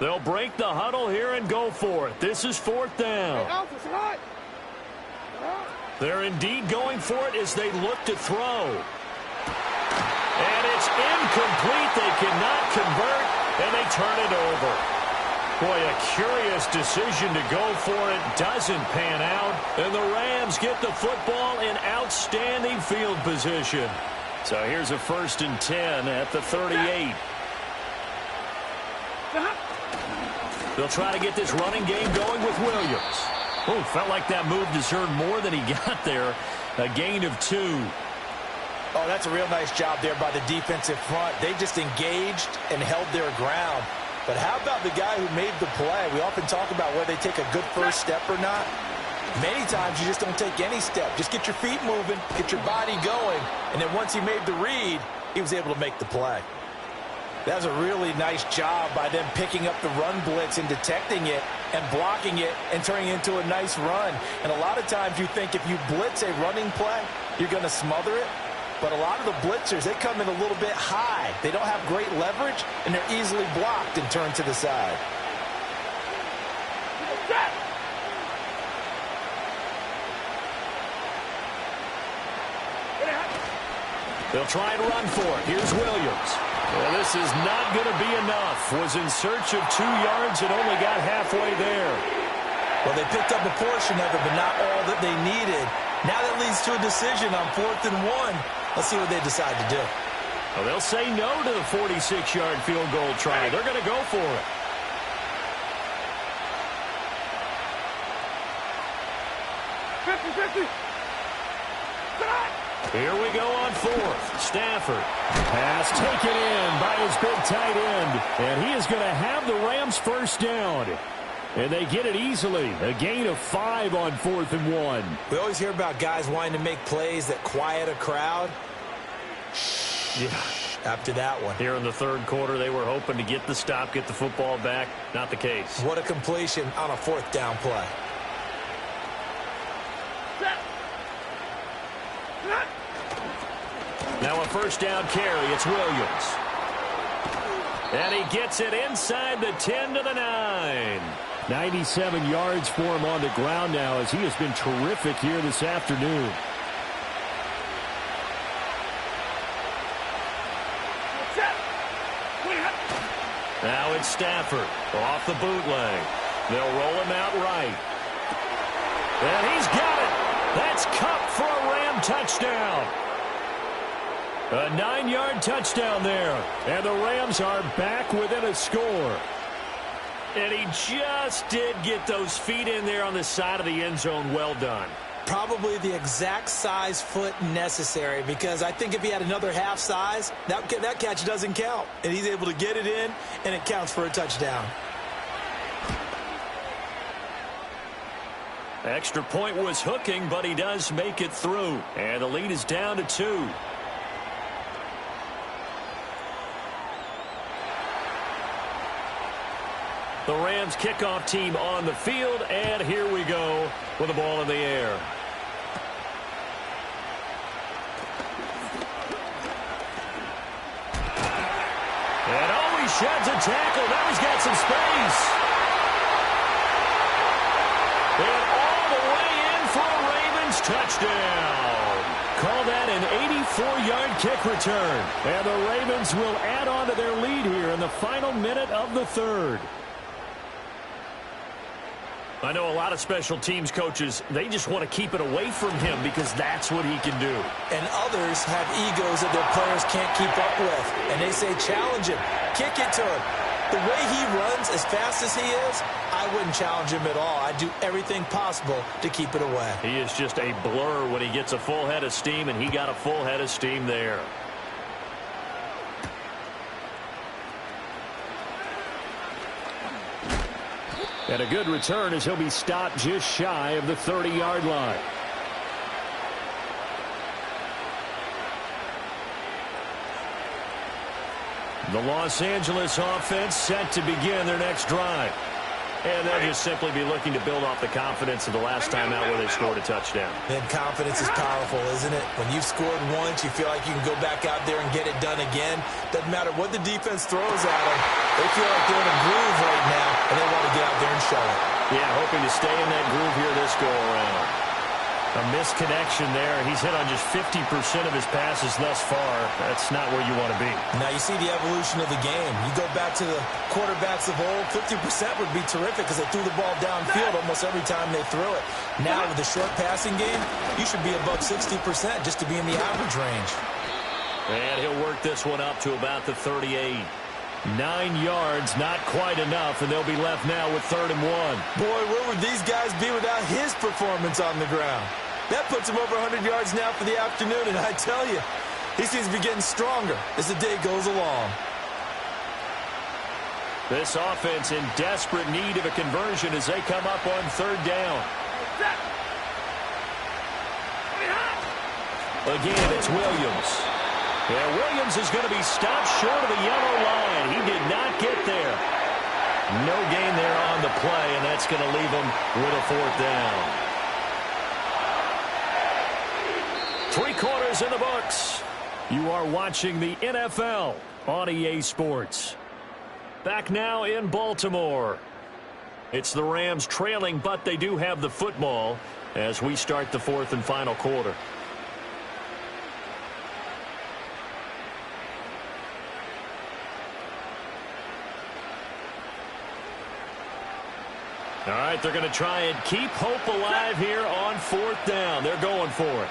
They'll break the huddle here and go for it. This is 4th down. They're indeed going for it as they look to throw. And it's incomplete. They cannot convert, and they turn it over. Boy, a curious decision to go for it. Doesn't pan out, and the Rams get the football in outstanding field position. So here's a 1st and 10 at the 38. They'll try to get this running game going with Williams. Oh, felt like that move deserved more than he got there. A gain of 2. Oh, that's a real nice job there by the defensive front. They just engaged and held their ground. But how about the guy who made the play? We often talk about whether they take a good first step or not. Many times you just don't take any step. Just get your feet moving, get your body going, and then once he made the read, he was able to make the play. That was a really nice job by them picking up the run blitz and detecting it and blocking it and turning it into a nice run. And a lot of times you think if you blitz a running play, you're going to smother it. But a lot of the blitzers, they come in a little bit high. They don't have great leverage, and they're easily blocked and turned to the side. They'll try and run for it. Here's Williams. Well, this is not going to be enough. Was in search of 2 yards and only got halfway there. Well, they picked up a portion of it, but not all that they needed. Now that leads to a decision on 4th and 1. Let's see what they decide to do. Well, they'll say no to the 46-yard field goal try. They're going to go for it. Here we go on 4th. Stafford. Pass taken in by his big tight end. And he is going to have the Rams first down. And they get it easily. A gain of 5 on 4th and 1. We always hear about guys wanting to make plays that quiet a crowd. Yeah. After that one. Here in the third quarter, they were hoping to get the stop, get the football back. Not the case. What a completion on a 4th down play. Now a first down carry. It's Williams. And he gets it inside the 10 to the 9. 97 yards for him on the ground now as he has been terrific here this afternoon. Now it's Stafford off the bootleg. They'll roll him out right. And he's got it. That's Kupp for a Ram touchdown. A 9-yard touchdown there. And the Rams are back within a score. And he just did get those feet in there on the side of the end zone. Well done. Probably the exact size foot necessary, because I think if he had another half size, that catch doesn't count. And he's able to get it in, and it counts for a touchdown. Extra point was hooking, but he does make it through. And the lead is down to 2. The Rams kickoff team on the field, and here we go with the ball in the air. And oh, he sheds a tackle. Now he's got some space. And all the way in for a Ravens touchdown. Call that an 84-yard kick return. And the Ravens will add on to their lead here in the final minute of the third. I know a lot of special teams coaches, they just want to keep it away from him because that's what he can do. And others have egos that their players can't keep up with. And they say, challenge him, kick it to him. The way he runs as fast as he is, I wouldn't challenge him at all. I'd do everything possible to keep it away. He is just a blur when he gets a full head of steam, and he got a full head of steam there. And a good return as he'll be stopped just shy of the 30-yard line. The Los Angeles offense set to begin their next drive. And they'll just simply be looking to build off the confidence of the last time out where they scored a touchdown. And confidence is powerful, isn't it? When you've scored once, you feel like you can go back out there and get it done again. Doesn't matter what the defense throws at them. They feel like they're in a groove right now, and they want to get out there and show it. Yeah, hoping to stay in that groove here this go-around. A misconnection there. He's hit on just 50% of his passes thus far. That's not where you want to be. Now you see the evolution of the game. You go back to the quarterbacks of old, 50% would be terrific because they threw the ball downfield almost every time they threw it. Now with the short passing game, you should be above 60% just to be in the average range. And he'll work this one up to about the 38. 9 yards, not quite enough, and they'll be left now with 3rd and 1. Boy, where would these guys be without his performance on the ground? That puts him over 100 yards now for the afternoon, and I tell you, he seems to be getting stronger as the day goes along. This offense in desperate need of a conversion as they come up on 3rd down. Again, it's Williams. Yeah, Williams is going to be stopped short of the yellow line. He did not get there. No gain there on the play, and that's going to leave him with a 4th down. 3 quarters in the books. You are watching the NFL on EA Sports. Back now in Baltimore. It's the Rams trailing, but they do have the football as we start the 4th and final quarter. All right, they're going to try and keep hope alive here on 4th down. They're going for it.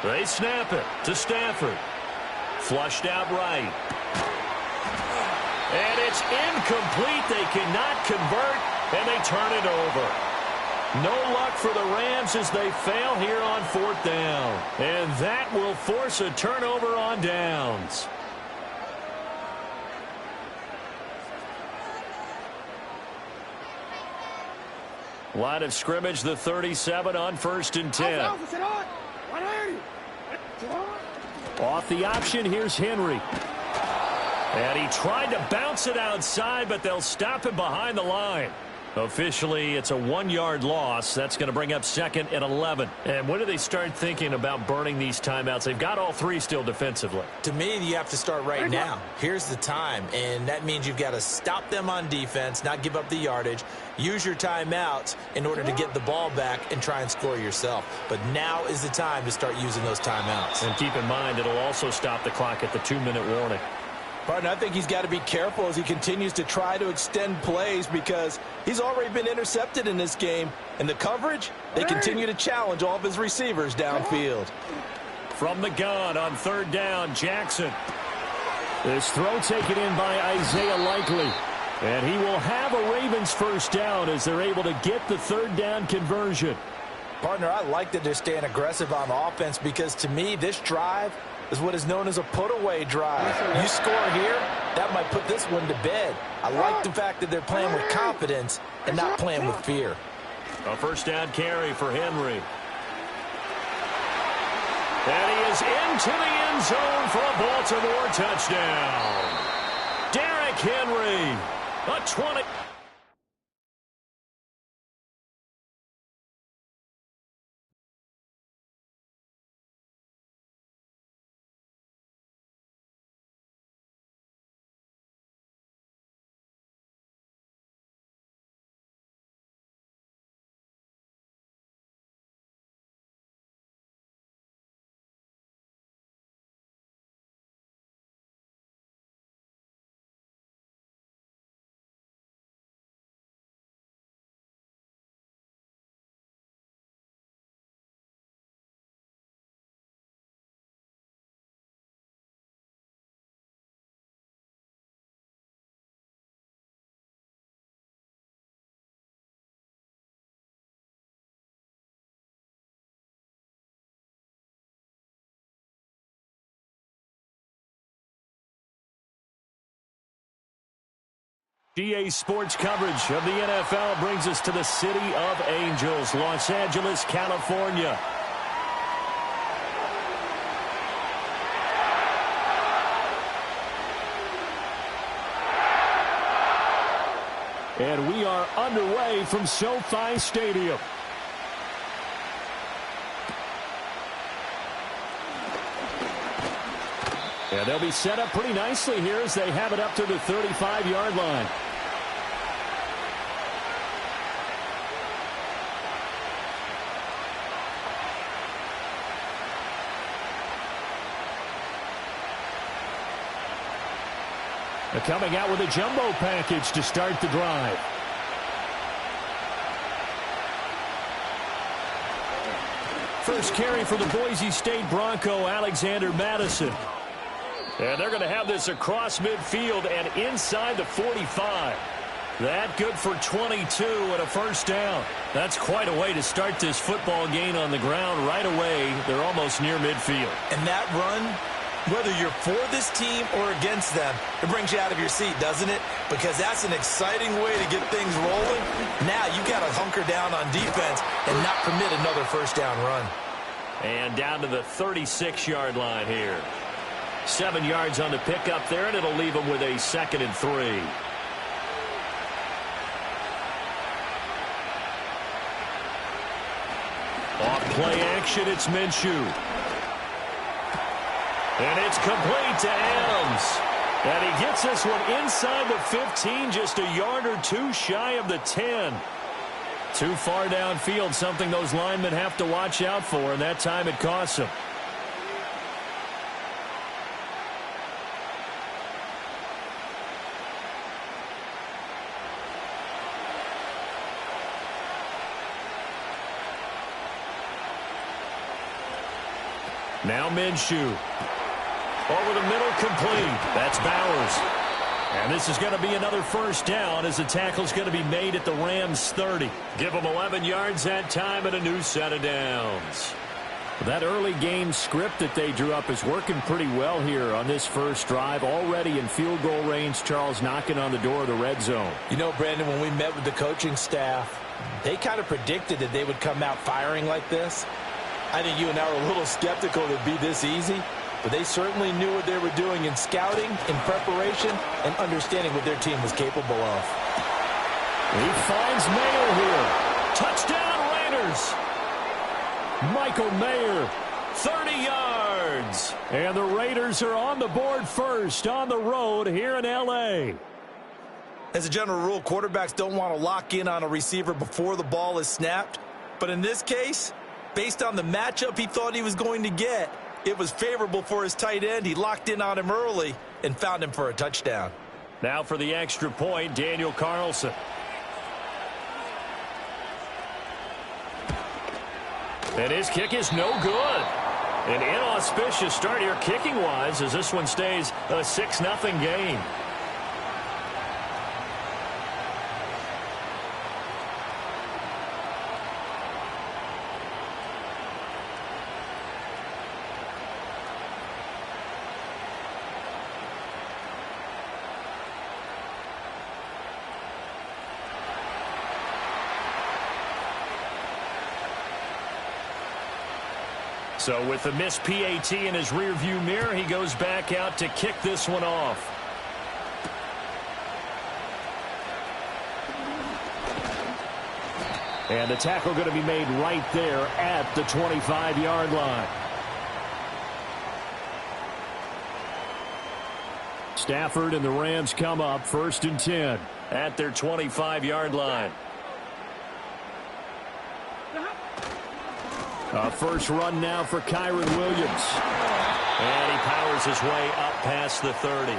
They snap it to Stafford. Flushed out right. And it's incomplete. They cannot convert, and they turn it over. No luck for the Rams as they fail here on 4th down. And that will force a turnover on downs. Line of scrimmage, the 37 on 1st and 10. Off the option, here's Henry. And he tried to bounce it outside, but they'll stop him behind the line. Officially, it's a 1-yard loss. That's going to bring up 2nd and 11. And when do they start thinking about burning these timeouts? They've got all 3 still defensively. To me, you have to start right now. Here's the time, and that means you've got to stop them on defense, not give up the yardage, use your timeouts in order to get the ball back and try and score yourself. But now is the time to start using those timeouts. And keep in mind, it'll also stop the clock at the 2-minute warning. Partner, I think he's got to be careful as he continues to try to extend plays because he's already been intercepted in this game. And the coverage, they continue to challenge all of his receivers downfield. From the gun on 3rd down, Jackson. This throw taken in by Isaiah Likely. And he will have a Ravens 1st down as they're able to get the 3rd down conversion. Partner, I like that they're staying aggressive on offense because to me, this drive is what is known as a put-away drive. You score here, that might put this one to bed. I like the fact that they're playing with confidence and not playing with fear. A 1st down carry for Henry. And he is into the end zone for a Baltimore touchdown. Derrick Henry, a 20. EA Sports coverage of the NFL brings us to the City of Angels, Los Angeles, California. And we are underway from SoFi Stadium. And they'll be set up pretty nicely here as they have it up to the 35-yard line. They're coming out with a jumbo package to start the drive. first carry for the Boise State Bronco, Alexander Madison. And they're going to have this across midfield and inside the 45. That good for 22 and a first down. That's quite a way to start this football game on the ground right away. They're almost near midfield. And that run, whether you're for this team or against them, it brings you out of your seat, doesn't it? Because that's an exciting way to get things rolling. Now you got to hunker down on defense and not permit another first down run. And down to the 36-yard line here. 7 yards on the pickup there, and it'll leave them with a 2nd and 3. Off play action, it's Minshew. And it's complete to Adams. And he gets this one inside the 15, just a yard or two shy of the 10. Too far downfield, something those linemen have to watch out for, and that time it costs them. Now Minshew. Over the middle, complete. That's Bowers. And this is going to be another first down as the tackle's going to be made at the Rams' 30. Give them 11 yards that time and a new set of downs. That early game script that they drew up is working pretty well here on this first drive. Already in field goal range, Charles, knocking on the door of the red zone. You know, Brandon, when we met with the coaching staff, they kind of predicted that they would come out firing like this. I think you and I were a little skeptical it would be this easy, but they certainly knew what they were doing in scouting, in preparation, and understanding what their team was capable of. He finds Mayer here. Touchdown, Raiders. Michael Mayer, 30 yards. And the Raiders are on the board first on the road here in L.A. As a general rule, quarterbacks don't want to lock in on a receiver before the ball is snapped. But in this case, based on the matchup he thought he was going to get, it was favorable for his tight end. He locked in on him early and found him for a touchdown. Now for the extra point, Daniel Carlson. And his kick is no good. An inauspicious start here kicking-wise as this one stays a 6-0 game. So with the missed PAT in his rearview mirror, he goes back out to kick this one off. And the tackle going to be made right there at the 25-yard line. Stafford and the Rams come up 1st and 10 at their 25-yard line. A first run now for Kyron Williams. And he powers his way up past the 30.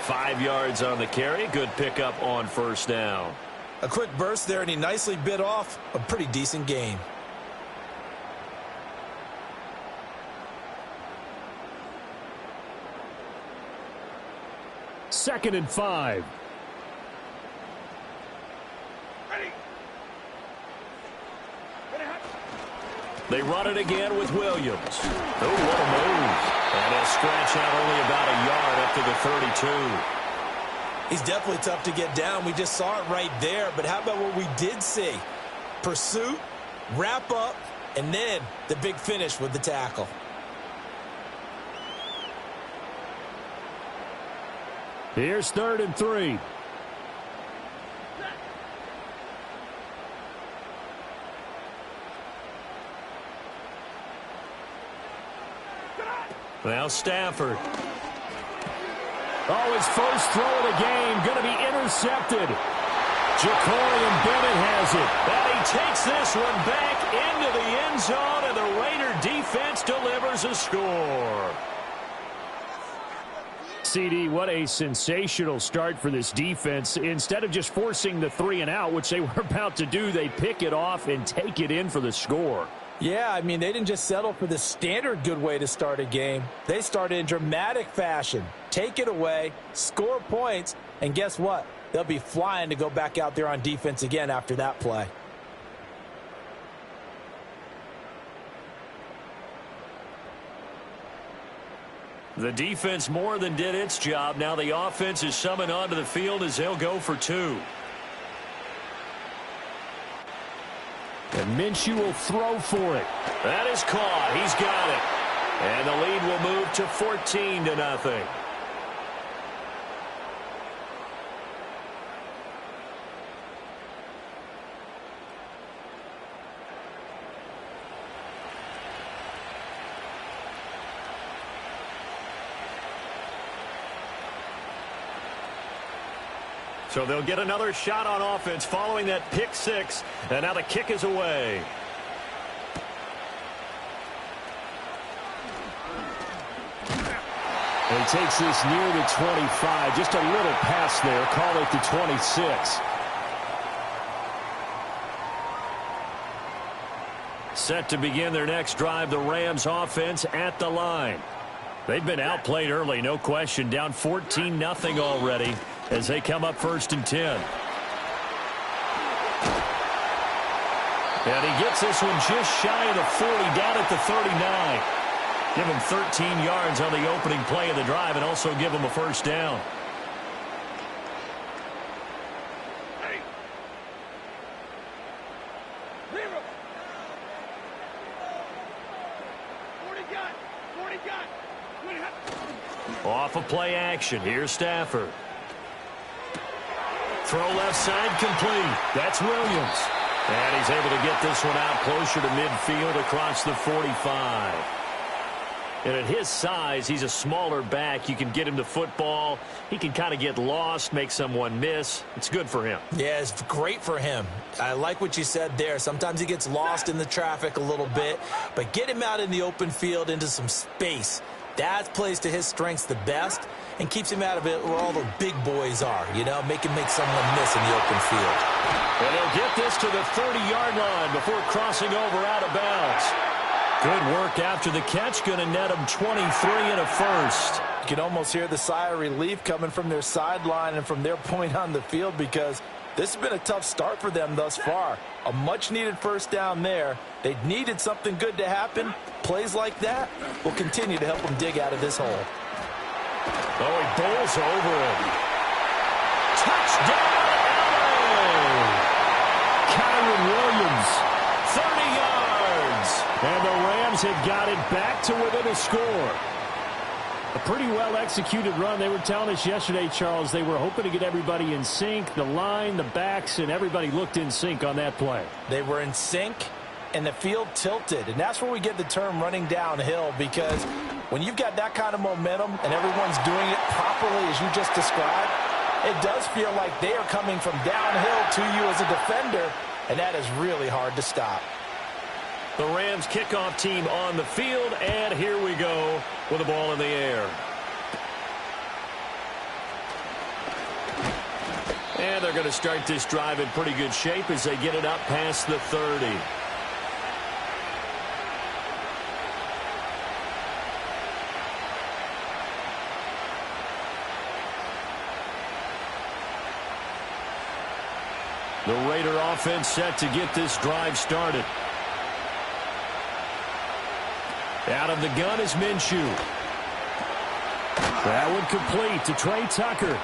5 yards on the carry. Good pickup on first down. A quick burst there, and he nicely bit off a pretty decent gain. Second and 5. They run it again with Williams. Oh, what a move. And he'll scratch out only about a yard up to the 32. He's definitely tough to get down. We just saw it right there. But how about what we did see? Pursuit, wrap up, and then the big finish with the tackle. Here's 3rd and 3. Now Stafford. Oh, his first throw of the game going to be intercepted. Jacorian Bennett has it. And he takes this one back into the end zone, and the Raider defense delivers a score. CD, what a sensational start for this defense. Instead of just forcing the 3 and out, which they were about to do, they pick it off and take it in for the score. Yeah, I mean, they didn't just settle for the standard good way to start a game. They started in dramatic fashion. Take it away, score points, and guess what? They'll be flying to go back out there on defense again after that play. The defense more than did its job. Now the offense is summoned onto the field as they'll go for two. And Minshew will throw for it. That is caught. He's got it. And the lead will move to 14-0. So they'll get another shot on offense following that pick six. And now the kick is away. And he takes this near the 25. Just a little pass there. Call it the 26. Set to begin their next drive, the Rams offense at the line. They've been outplayed early, no question. Down 14-0 already as they come up 1st and 10. And he gets this one just shy of the 40, down at the 39. Give him 13 yards on the opening play of the drive and also give him a first down. Off of play action. Here's Stafford. Throw left side complete. That's Williams. And he's able to get this one out closer to midfield across the 45. And at his size, he's a smaller back. You can get him the football. He can kind of get lost, make someone miss. It's good for him. Yeah, it's great for him. I like what you said there. Sometimes he gets lost in the traffic a little bit. But get him out in the open field into some space. That plays to his strengths the best and keeps him out of it where all the big boys are, you know, make someone miss in the open field. And he'll get this to the 30-yard line before crossing over out of bounds. Good work after the catch, going to net him 23 and a first. You can almost hear the sigh of relief coming from their sideline and from their point on the field because this has been a tough start for them thus far. A much-needed first down there. They needed something good to happen. Plays like that will continue to help them dig out of this hole. Oh, he bowls over him. Touchdown, LA! Kyron Williams, 30 yards. And the Rams have got it back to within a score. A pretty well-executed run. They were telling us yesterday, Charles, they were hoping to get everybody in sync. The line, the backs, and everybody looked in sync on that play. They were in sync, and the field tilted. And that's where we get the term running downhill, because when you've got that kind of momentum and everyone's doing it properly as you just described, it does feel like they are coming from downhill to you as a defender, and that is really hard to stop. The Rams kickoff team on the field, and here we go with the ball in the air. And they're going to start this drive in pretty good shape as they get it up past the 30. The Raider offense set to get this drive started. Out of the gun is Minshew. That one complete to Trey Tucker.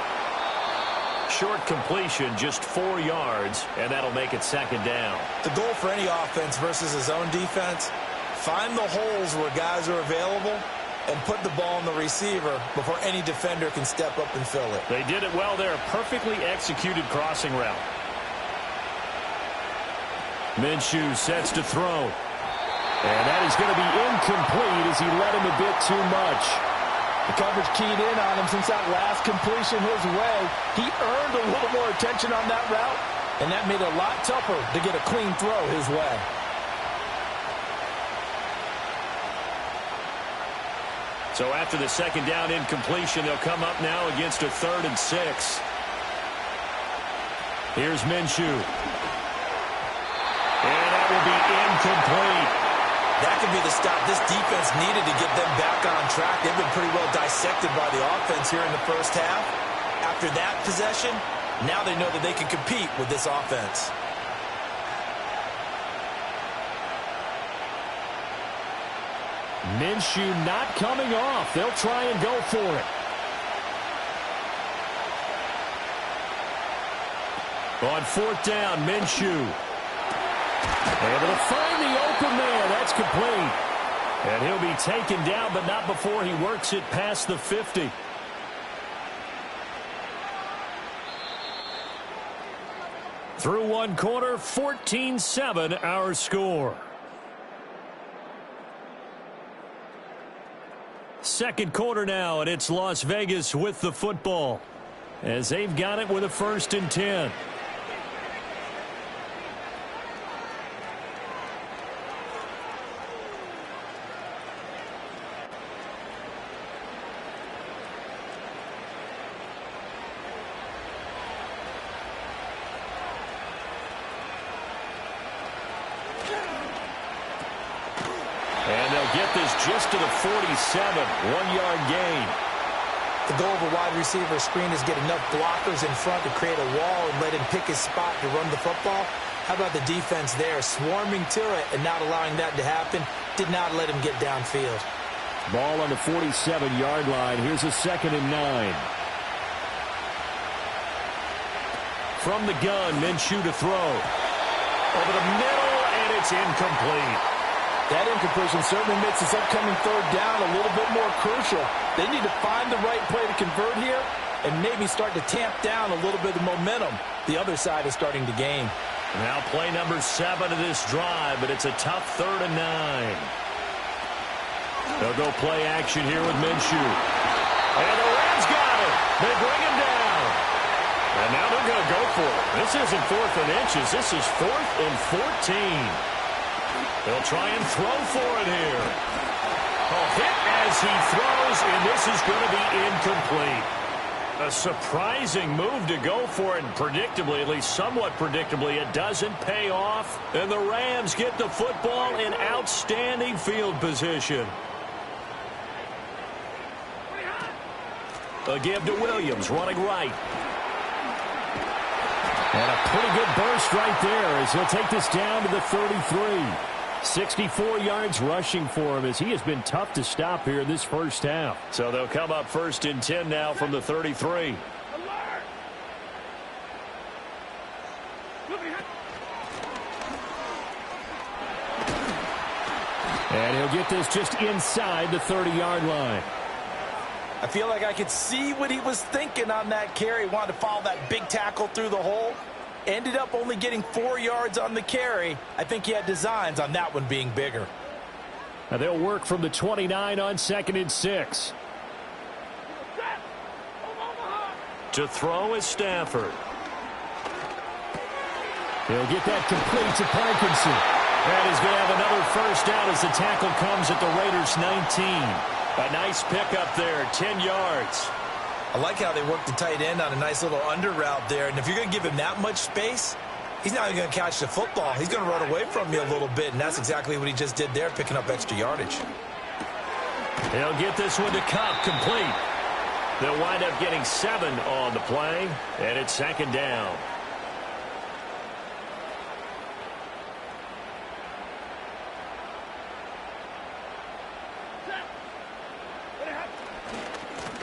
Short completion, just 4 yards, and that'll make it second down. The goal for any offense versus his own defense, find the holes where guys are available and put the ball on the receiver before any defender can step up and fill it. They did it well there. Perfectly executed crossing route. Minshew sets to throw. And that is going to be incomplete as he led him a bit too much. The coverage keyed in on him since that last completion his way. He earned a little more attention on that route, and that made it a lot tougher to get a clean throw his way. So after the second down incompletion, they'll come up now against a 3rd and 6. Here's Minshew. And that will be incomplete. That could be the stop this defense needed to get them back on track. They've been pretty well dissected by the offense here in the first half. After that possession, now they know that they can compete with this offense. Minshew not coming off. They'll try and go for it. On fourth down, Minshew. Able to find the open man. That's complete. And he'll be taken down, but not before he works it past the 50. Through one quarter, 14-7 our score. Second quarter now, and it's Las Vegas with the football as they've got it with a 1st and 10. Get this just to the 47, 1-yard gain. The goal of a wide receiver screen is get enough blockers in front to create a wall and let him pick his spot to run the football. How about the defense there, swarming to it and not allowing that to happen? Did not let him get downfield. Ball on the 47-yard line. Here's a 2nd and 9. From the gun, Minshew to throw. Over the middle, and it's incomplete. That incompletion certainly makes this upcoming 3rd down a little bit more crucial. They need to find the right play to convert here and maybe start to tamp down a little bit of momentum. The other side is starting to gain. Now play number 7 of this drive, but it's a tough 3rd and 9. They'll go play action here with Minshew. And the Rams got it. They bring him down. And now they're going to go for it. This isn't 4th and inches. This is 4th and 14. They'll try and throw for it here. A hit as he throws, and this is going to be incomplete. A surprising move to go for it, and predictably, at least somewhat predictably, it doesn't pay off. And the Rams get the football in outstanding field position. A give to Williams, running right. And a pretty good burst right there as he'll take this down to the 33. 64 yards rushing for him as he has been tough to stop here in this first half. So they'll come up 1st and 10 now from the 33. And he'll get this just inside the 30-yard line. I feel like I could see what he was thinking on that carry. Wanted to follow that big tackle through the hole. Ended up only getting 4 yards on the carry. I think he had designs on that one being bigger. Now they'll work from the 29 on 2nd and 6. To throw is Stafford. He'll get that complete to Parkinson. And he's going to have another 1st down as the tackle comes at the Raiders' 19. A nice pickup there, 10 yards. I like how they work the tight end on a nice little under route there. And if you're going to give him that much space, he's not even going to catch the football. He's going to run away from you a little bit, and that's exactly what he just did there, picking up extra yardage. He'll get this one to Cup, complete. They'll wind up getting 7 on the play, and it's 2nd down.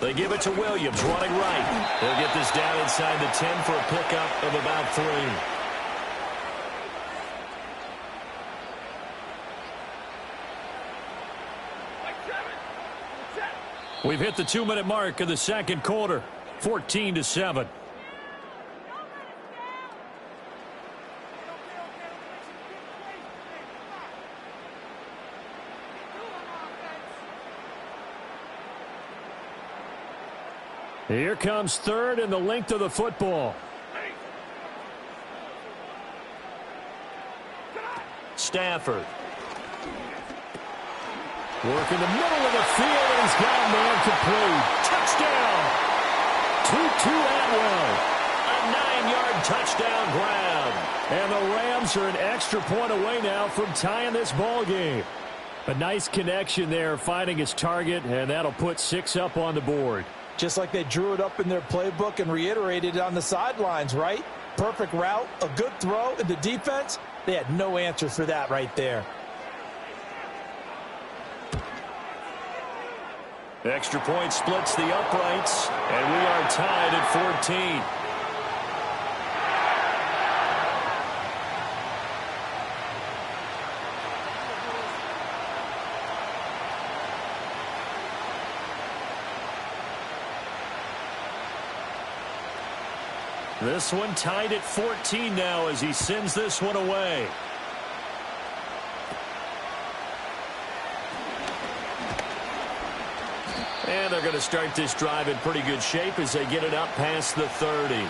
They give it to Williams, running right. They'll get this down inside the 10 for a pickup of about 3. We've hit the 2-minute mark of the second quarter, 14-7. Here comes 3rd and the length of the football. Stafford. Work in the middle of the field, and he's got a man complete. Touchdown! Tutu Atwell. A 9-yard touchdown grab. And the Rams are an extra point away now from tying this ball game. A nice connection there, finding his target, and that'll put 6 up on the board. Just like they drew it up in their playbook and reiterated it on the sidelines, right? Perfect route, a good throw, and the defense, they had no answer for that right there. Extra point splits the uprights, and we are tied at 14. This one tied at 14 now as he sends this one away. And they're going to start this drive in pretty good shape as they get it up past the 30.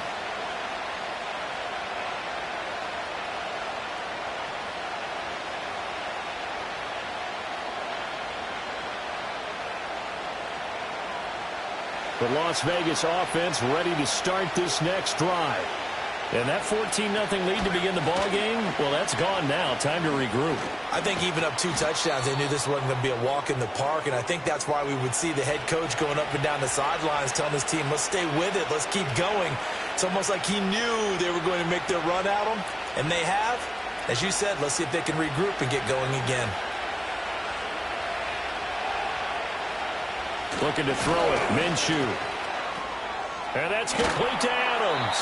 The Las Vegas offense ready to start this next drive. And that 14-0 lead to begin the ball game, well, that's gone now. Time to regroup. I think even up 2 touchdowns, they knew this wasn't going to be a walk in the park, and I think that's why we would see the head coach going up and down the sidelines telling his team, let's stay with it, let's keep going. It's almost like he knew they were going to make their run at him, and they have. As you said, let's see if they can regroup and get going again. Looking to throw it, Minshew. And that's complete to Adams.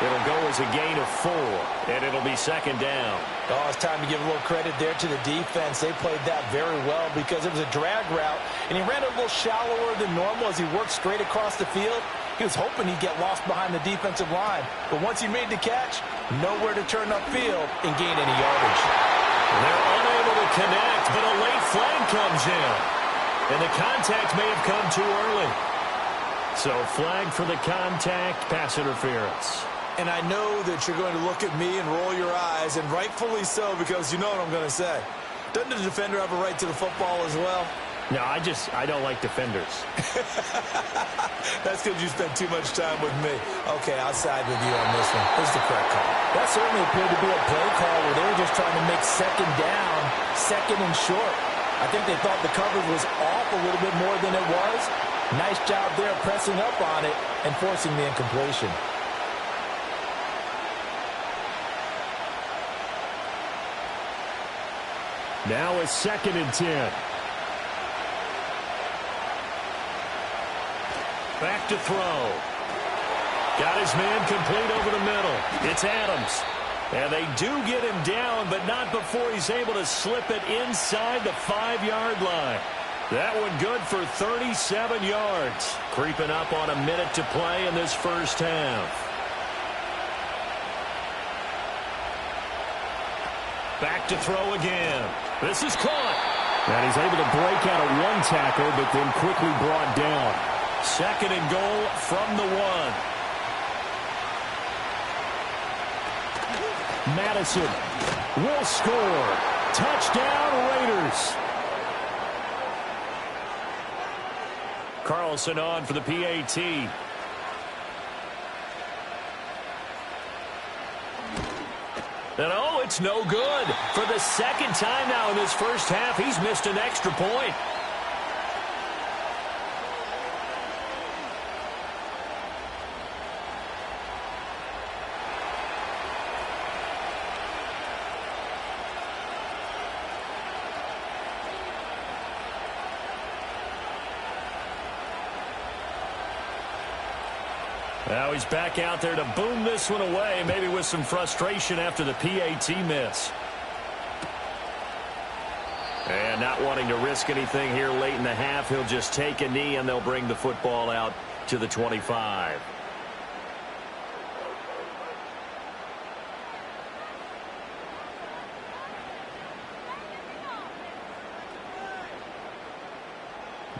It'll go as a gain of 4, and it'll be second down. Oh, it's time to give a little credit there to the defense. They played that very well because it was a drag route, and he ran a little shallower than normal as he worked straight across the field. He was hoping he'd get lost behind the defensive line, but once he made the catch, nowhere to turn upfield and gain any yardage. They're unable to connect, but a late flag comes in. And the contact may have come too early. So flag for the contact, pass interference. And I know that you're going to look at me and roll your eyes, and rightfully so, because you know what I'm going to say. Doesn't the defender have a right to the football as well? No, I don't like defenders. That's because you spend too much time with me. Okay, I'll side with you on this one. Here's the correct call. That certainly appeared to be a play call where they were just trying to make second down, second and short. I think they thought the coverage was off a little bit more than it was. Nice job there pressing up on it and forcing the incompletion. Now it's 2nd and 10. Back to throw. Got his man complete over the middle. It's Adams. And they do get him down, but not before he's able to slip it inside the 5-yard line. That one good for 37 yards. Creeping up on a minute to play in this first half. Back to throw again. This is caught. And he's able to break out of 1 tackle, but then quickly brought down. 2nd and goal from the 1. Madison will score. Touchdown, Raiders. Carlson on for the PAT. And oh, it's no good. For the 2nd time now in this first half, he's missed an extra point. Now he's back out there to boom this one away, maybe with some frustration after the PAT miss. And not wanting to risk anything here late in the half, he'll just take a knee and they'll bring the football out to the 25.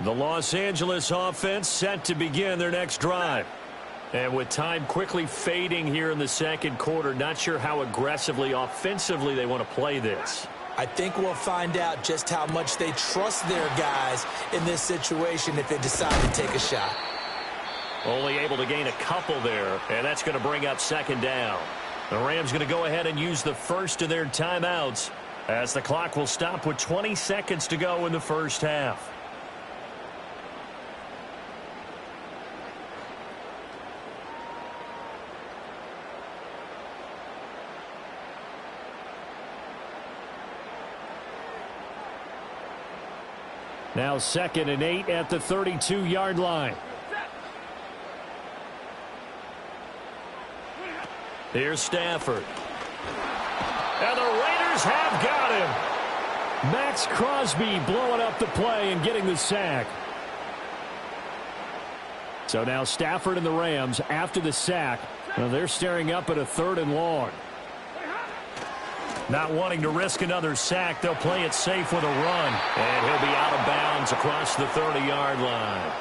The Los Angeles offense set to begin their next drive. And with time quickly fading here in the second quarter, not sure how aggressively, offensively they want to play this. I think we'll find out just how much they trust their guys in this situation if they decide to take a shot. Only able to gain a couple there, and that's going to bring up 2nd down. The Rams going to go ahead and use the first of their timeouts As the clock will stop with 20 seconds to go in the first half. Now 2nd and 8 at the 32-yard line. Here's Stafford. And the Raiders have got him. Max Crosby blowing up the play and getting the sack. So now Stafford and the Rams after the sack. Well, they're staring up at a 3rd and long. Not wanting to risk another sack, they'll play it safe with a run. And he'll be out of bounds across the 30-yard line.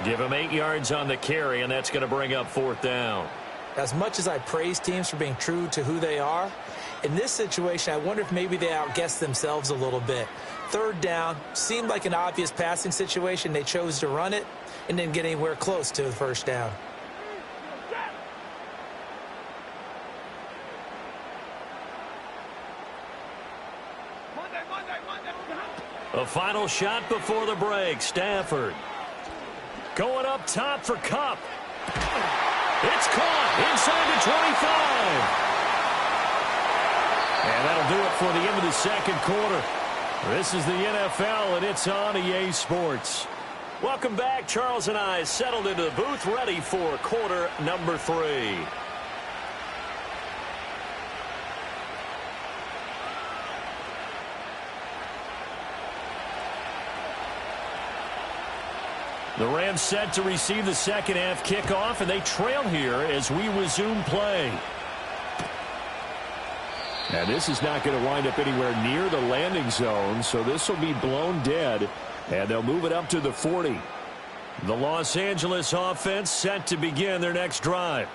Give him 8 yards on the carry, and that's going to bring up 4th down. As much as I praise teams for being true to who they are, in this situation, I wonder if maybe they outguessed themselves a little bit. 3rd down, seemed like an obvious passing situation. They chose to run it and didn't get anywhere close to the 1st down. A final shot before the break. Stafford going up top for Kupp. It's caught inside the 25. And that'll do it for the end of the 2nd quarter. This is the NFL, and it's on EA Sports. Welcome back. Charles and I settled into the booth, ready for quarter number 3. The Rams set to receive the 2nd half kickoff, and they trail here as we resume play. Now, this is not going to wind up anywhere near the landing zone, so this will be blown dead, and they'll move it up to the 40. The Los Angeles offense set to begin their next drive.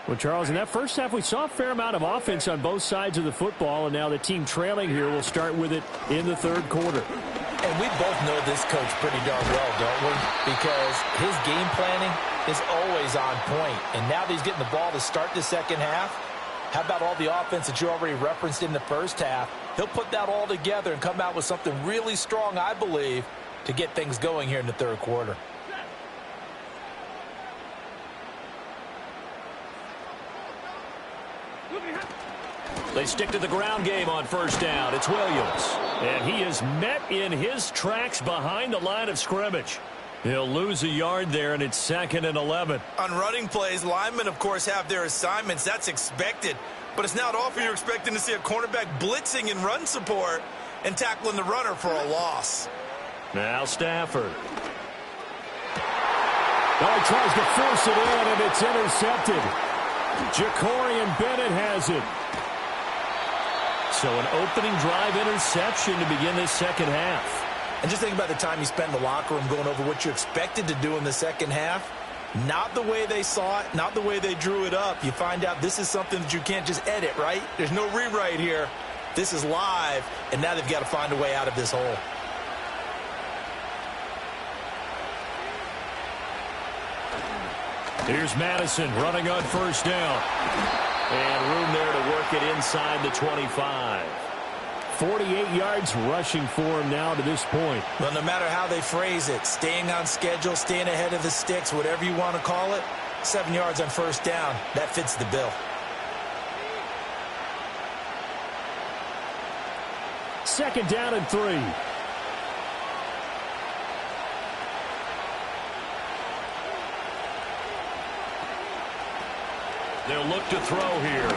Well, Charles, in that first half, we saw a fair amount of offense on both sides of the football, and now the team trailing here will start with it in the 3rd quarter. And we both know this coach pretty darn well, don't we? Because his game planning is always on point. And now that he's getting the ball to start the 2nd half, how about all the offense that you already referenced in the first half? He'll put that all together and come out with something really strong, I believe, to get things going here in the 3rd quarter. They stick to the ground game on 1st down. It's Williams. And he is met in his tracks behind the line of scrimmage. He'll lose a yard there, and it's 2nd and 11. On running plays, linemen, of course, have their assignments. That's expected. But it's not often you're expecting to see a cornerback blitzing in run support and tackling the runner for a loss. Now Stafford. Oh, he tries to force it in, and it's intercepted. Jacorian Bennett has it. So an opening drive interception to begin this 2nd half. And just think about the time you spent in the locker room going over what you expected to do in the 2nd half. Not the way they saw it, not the way they drew it up. You find out this is something that you can't just edit, right? There's no rewrite here. This is live, and now they've got to find a way out of this hole. Here's Madison running on 1st down. And room there to work it inside the 25. 48 yards rushing for him now to this point. Well, no matter how they phrase it, staying on schedule, staying ahead of the sticks, whatever you want to call it, 7 yards on 1st down, that fits the bill. 2nd down and 3. They'll look to throw here.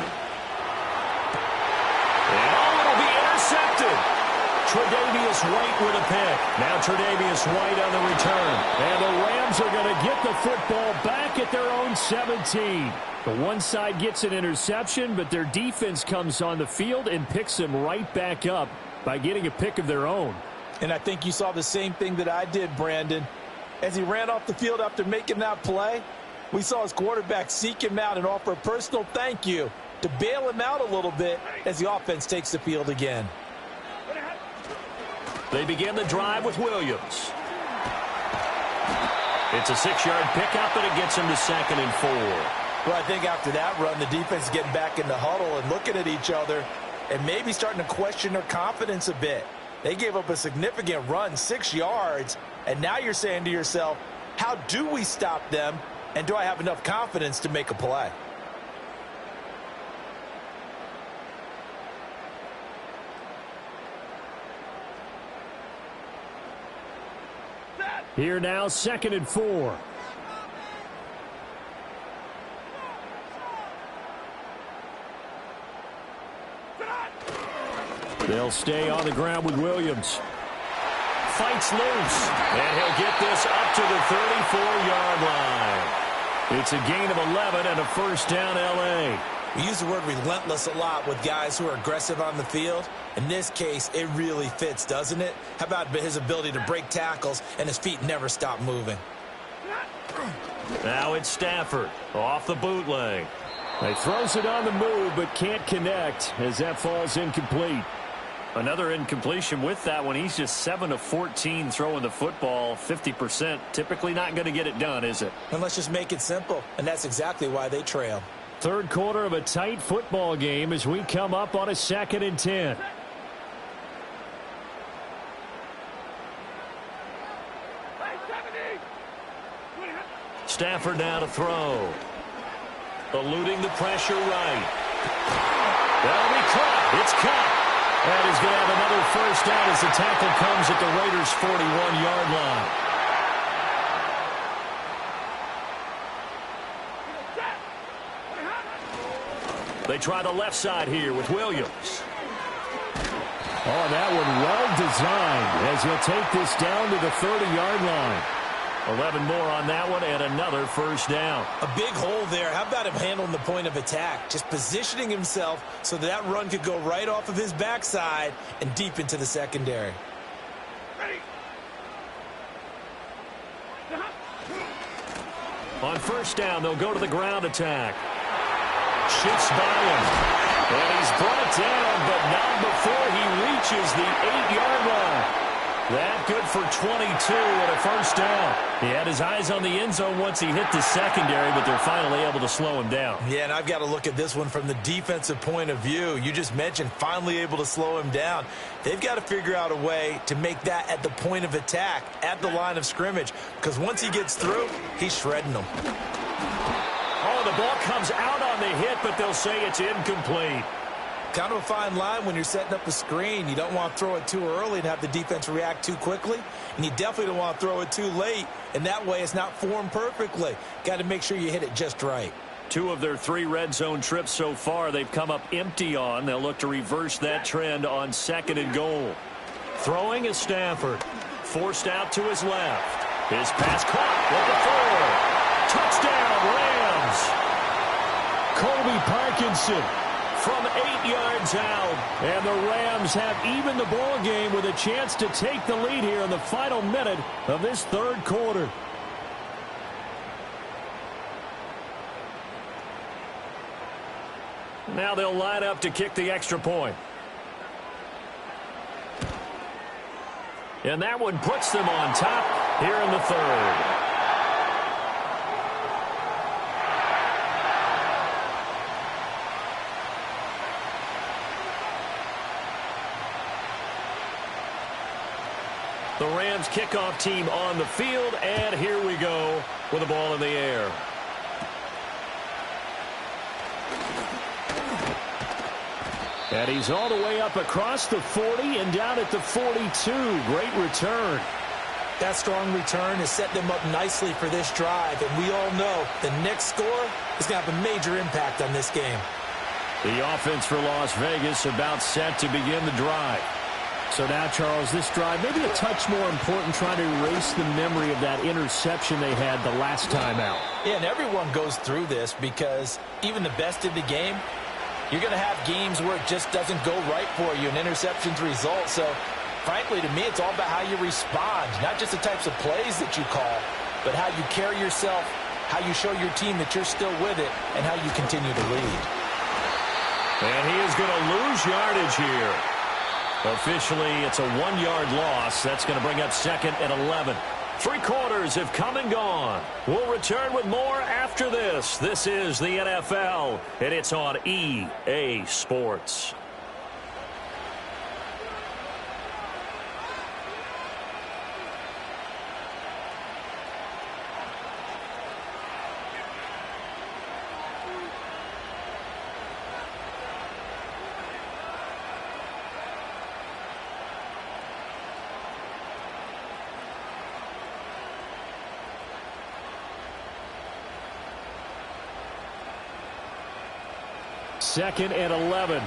And it'll be intercepted. Tre'Davious White with a pick. Now Tre'Davious White on the return. And the Rams are going to get the football back at their own 17. The one side gets an interception, but their defense comes on the field and picks them right back up by getting a pick of their own. And I think you saw the same thing that I did, Brandon. As he ran off the field after making that play, we saw his quarterback seek him out and offer a personal thank you to bail him out a little bit as the offense takes the field again. They begin the drive with Williams. It's a 6-yard pickup, and it gets him to 2nd and 4. Well, I think after that run, the defense is getting back in the huddle and looking at each other. and maybe starting to question their confidence a bit. They gave up a significant run, 6 yards, and now you're saying to yourself, how do we stop them, and do I have enough confidence to make a play? Here now, 2nd and 4. They'll stay on the ground with Williams. Fights loose, and he'll get this up to the 34-yard line. It's a gain of 11 and a first down, L.A. We use the word relentless a lot with guys who are aggressive on the field. In this case, it really fits, doesn't it? How about his ability to break tackles and his feet never stop moving? Now it's Stafford off the bootleg. He throws it on the move but can't connect as that falls incomplete. Another incompletion with that one. He's just 7 of 14 throwing the football, 50%. Typically not going to get it done, is it? And let's just make it simple, and that's exactly why they trail. Third quarter of a tight football game as we come up on a 2nd and 10. Stafford now to throw. Eluding the pressure right. That'll be caught. It's caught. And he's going to have another first down as the tackle comes at the Raiders' 41-yard line. They try the left side here with Williams. Oh, that one well designed as he'll take this down to the 30-yard line. 11 more on that one and another first down. A big hole there. How about him handling the point of attack? Just positioning himself so that run could go right off of his backside and deep into the secondary. On first down, they'll go to the ground attack. Shifts by him. And he's brought down, but not before he reaches the 8-yard line. That good for 22 and a first down. He had his eyes on the end zone once he hit the secondary, but they're finally able to slow him down. Yeah, and I've got to look at this one from the defensive point of view. You just mentioned finally able to slow him down. They've got to figure out a way to make that at the point of attack, at the line of scrimmage, because once he gets through, he's shredding them. Oh, the ball comes out on the hit, but they'll say it's incomplete. Kind of a fine line when you're setting up a screen. You don't want to throw it too early and have the defense react too quickly. And you definitely don't want to throw it too late. And that way it's not formed perfectly. Got to make sure you hit it just right. 2 of their 3 red zone trips so far they've come up empty on. They'll look to reverse that trend on 2nd and goal. Throwing is Stafford. Forced out to his left. His pass caught with the 4. Touchdown, Rams. Colby Parkinson from 8 yards out, and the Rams have evened the ball game with a chance to take the lead here in the final minute of this third quarter. Now they'll line up to kick the extra point. And that one puts them on top here in the third. The Rams kickoff team on the field, and here we go with the ball in the air. And he's all the way up across the 40 and down at the 42. Great return. That strong return has set them up nicely for this drive, and we all know the next score is going to have a major impact on this game. The offense for Las Vegas about set to begin the drive. So now, Charles, this drive maybe a touch more important, trying to erase the memory of that interception they had the last time out. Yeah, and everyone goes through this because even the best in the game, you're going to have games where it just doesn't go right for you, and interceptions result. So, frankly, to me, it's all about how you respond, not just the types of plays that you call, but how you carry yourself, how you show your team that you're still with it, and how you continue to lead. And he is going to lose yardage here. Officially, it's a 1-yard loss. That's going to bring up 2nd and 11. 3 quarters have come and gone. We'll return with more after this. This is the NFL, and it's on EA Sports. 2nd and 11.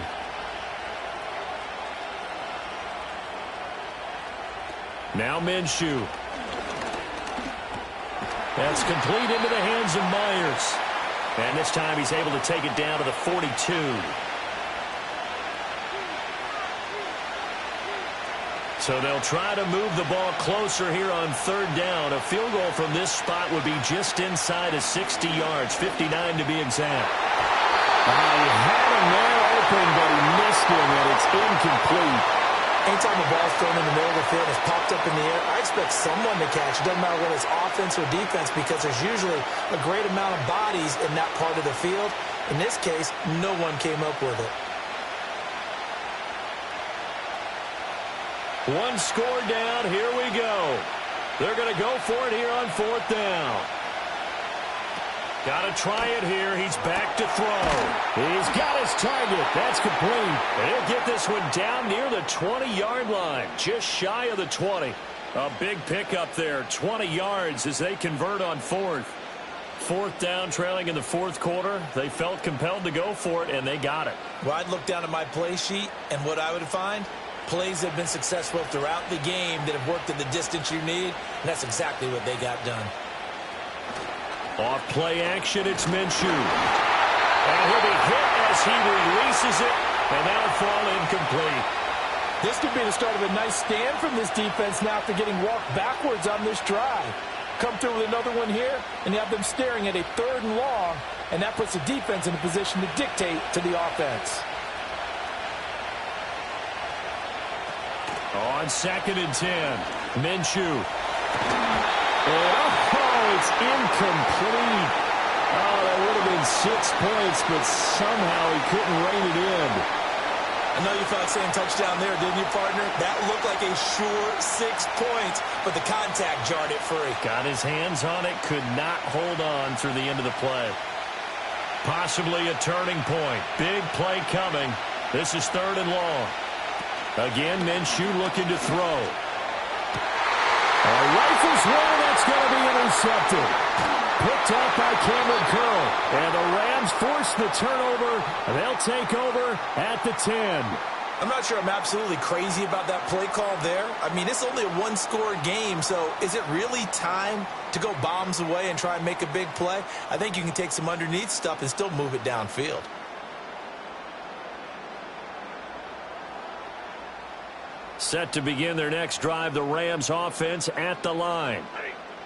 Now Minshew. That's complete into the hands of Myers. And this time he's able to take it down to the 42. So they'll try to move the ball closer here on 3rd down. A field goal from this spot would be just inside of 60 yards, 59 to be exact. He had him there open, but he missed him, and it's incomplete. Anytime the ball's thrown in the middle of the field and it's popped up in the air, I expect someone to catch. It doesn't matter whether it's offense or defense because there's usually a great amount of bodies in that part of the field. In this case, no one came up with it. One score down. Here we go. They're going to go for it here on 4th down. Got to try it here. He's back to throw. He's got his target. That's complete. He'll get this one down near the 20-yard line, just shy of the 20. A big pickup there, 20 yards as they convert on 4th. 4th down, trailing in the 4th quarter. They felt compelled to go for it, and they got it. Well, I'd look down at my play sheet, and what I would find, plays that have been successful throughout the game that have worked at the distance you need, and that's exactly what they got done. Off play action, it's Minshew. And he'll be hit as he releases it, and that'll fall incomplete. This could be the start of a nice stand from this defense now after getting walked backwards on this drive. Come through with another one here, and you have them staring at a 3rd and long, and that puts the defense in a position to dictate to the offense. On 2nd and 10, Minshew. It's incomplete. Oh, that would have been 6 points, but somehow he couldn't rein it in. I know you felt saying touchdown there, didn't you, partner? That looked like a sure 6 points, but the contact jarred it free. Got his hands on it, could not hold on through the end of the play. Possibly a turning point. Big play coming. This is 3rd and long. Again, Minshew looking to throw. Rifles one, that's going to be intercepted. Picked off by Cameron Curl. And the Rams force the turnover. They'll take over at the 10. I'm not sure I'm absolutely crazy about that play call there. I mean, it's only a 1-score game, so is it really time to go bombs away and try and make a big play? I think you can take some underneath stuff and still move it downfield. Set to begin their next drive, the Rams offense at the line.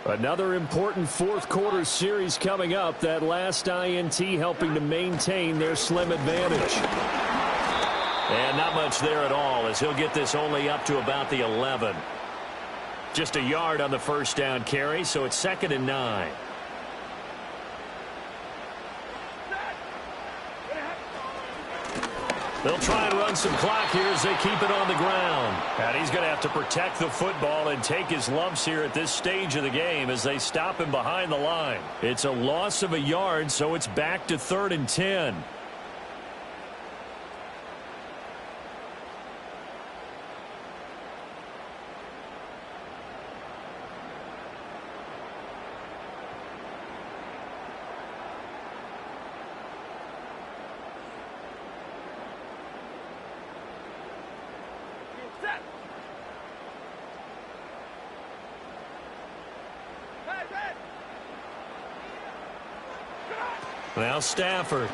Another important 4th quarter series coming up. That last INT helping to maintain their slim advantage. And not much there at all as he'll get this only up to about the 11. Just a yard on the 1st down carry, so it's 2nd and 9. They'll try and run some clock here as they keep it on the ground. And he's going to have to protect the football and take his lumps here at this stage of the game as they stop him behind the line. It's a loss of a yard, so it's back to 3rd and 10. Now Stafford.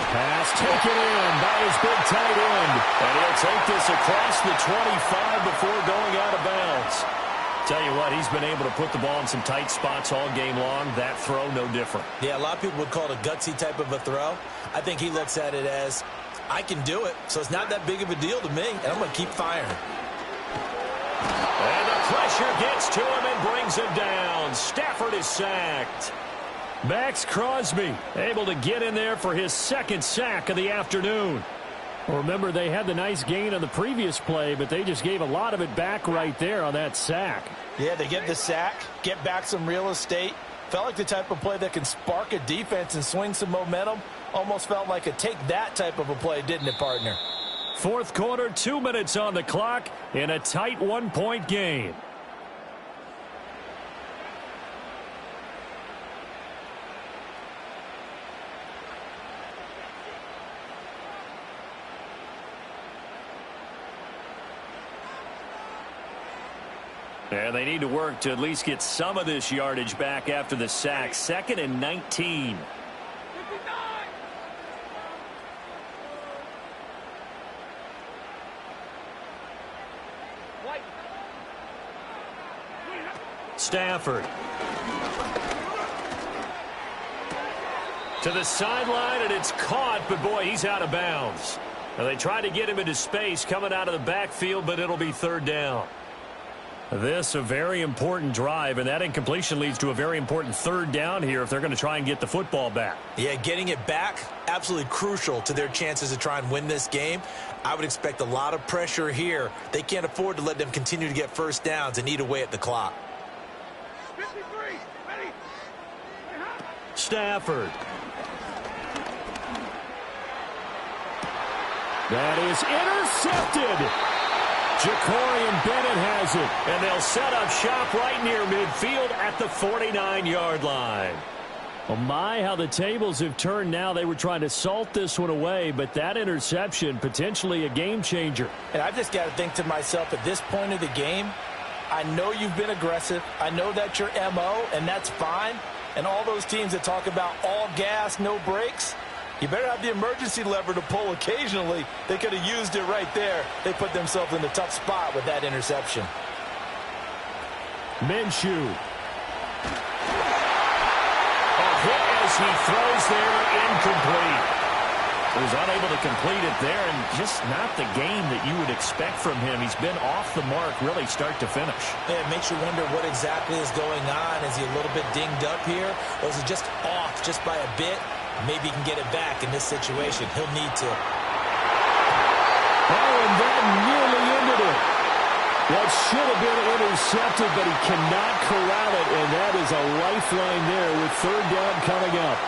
Pass taken in by his big tight end. And he'll take this across the 25 before going out of bounds. Tell you what, he's been able to put the ball in some tight spots all game long. That throw, no different. Yeah, a lot of people would call it a gutsy type of a throw. I think he looks at it as, I can do it, so it's not that big of a deal to me, and I'm going to keep firing. And the pressure gets to him and brings him down. Stafford is sacked. Max Crosby able to get in there for his 2nd sack of the afternoon. Well, remember, they had the nice gain on the previous play, but they just gave a lot of it back right there on that sack. Yeah, they get the sack, get back some real estate. Felt like the type of play that can spark a defense and swing some momentum. Almost felt like a take-that type of a play, didn't it, partner? 4th quarter, 2 minutes on the clock in a tight 1-point game. And they need to work to at least get some of this yardage back after the sack. 2nd and 19. Stafford. To the sideline, and it's caught, but boy, he's out of bounds. Now, they try to get him into space coming out of the backfield, but it'll be 3rd down. This a very important drive, and that incompletion leads to a very important 3rd down here if they're going to try and get the football back. Yeah, getting it back, absolutely crucial to their chances to try and win this game. I would expect a lot of pressure here. They can't afford to let them continue to get first downs and eat away at the clock. Stafford. That is intercepted. Ja'Cory Bennett has it, and they'll set up shop right near midfield at the 49-yard line. Oh, my, how the tables have turned now. They were trying to salt this one away, but that interception, potentially a game changer. And I've just got to think to myself, at this point of the game, I know you've been aggressive. I know that's your MO, and that's fine. And all those teams that talk about all gas, no brakes, you better have the emergency lever to pull occasionally. They could have used it right there. They put themselves in a tough spot with that interception. Minshew. A hit as he throws there, incomplete. He was unable to complete it there, and just not the game that you would expect from him. He's been off the mark, really start to finish. Yeah, it makes you wonder what exactly is going on. Is he a little bit dinged up here, or is he just off just by a bit? Maybe he can get it back in this situation. He'll need to. Oh, and that nearly ended it. That should have been intercepted, but he cannot corral it, and that is a lifeline there with 3rd down coming up.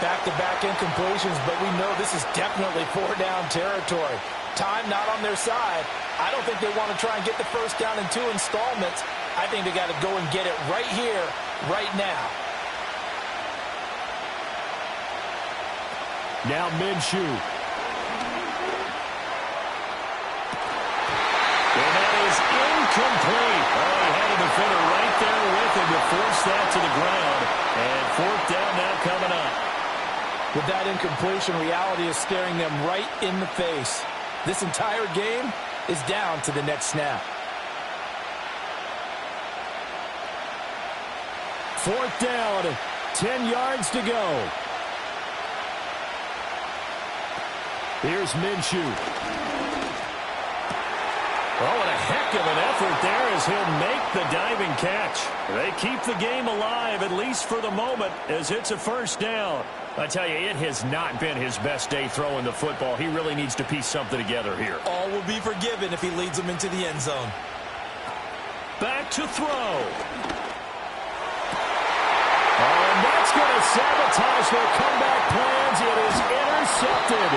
Back-to-back incompletions, but we know this is definitely 4-down territory. Time not on their side. I don't think they want to try and get the first down in 2 installments. I think they got to go and get it right here, right now. Now Minshew. And that is incomplete. Oh, he had a defender right there with him to force that to the ground. And 4th down now coming up. With that incompletion, reality is staring them right in the face. This entire game is down to the next snap. 4th down, 10 yards to go. Here's Minshew. Oh, and a heck of an effort there as he'll make the diving catch. They keep the game alive, at least for the moment, as it's a 1st down. I tell you, it has not been his best day throwing the football. He really needs to piece something together here. All will be forgiven if he leads them into the end zone. Back to throw. Oh, and that's going to sabotage their comeback plans. It is intercepted.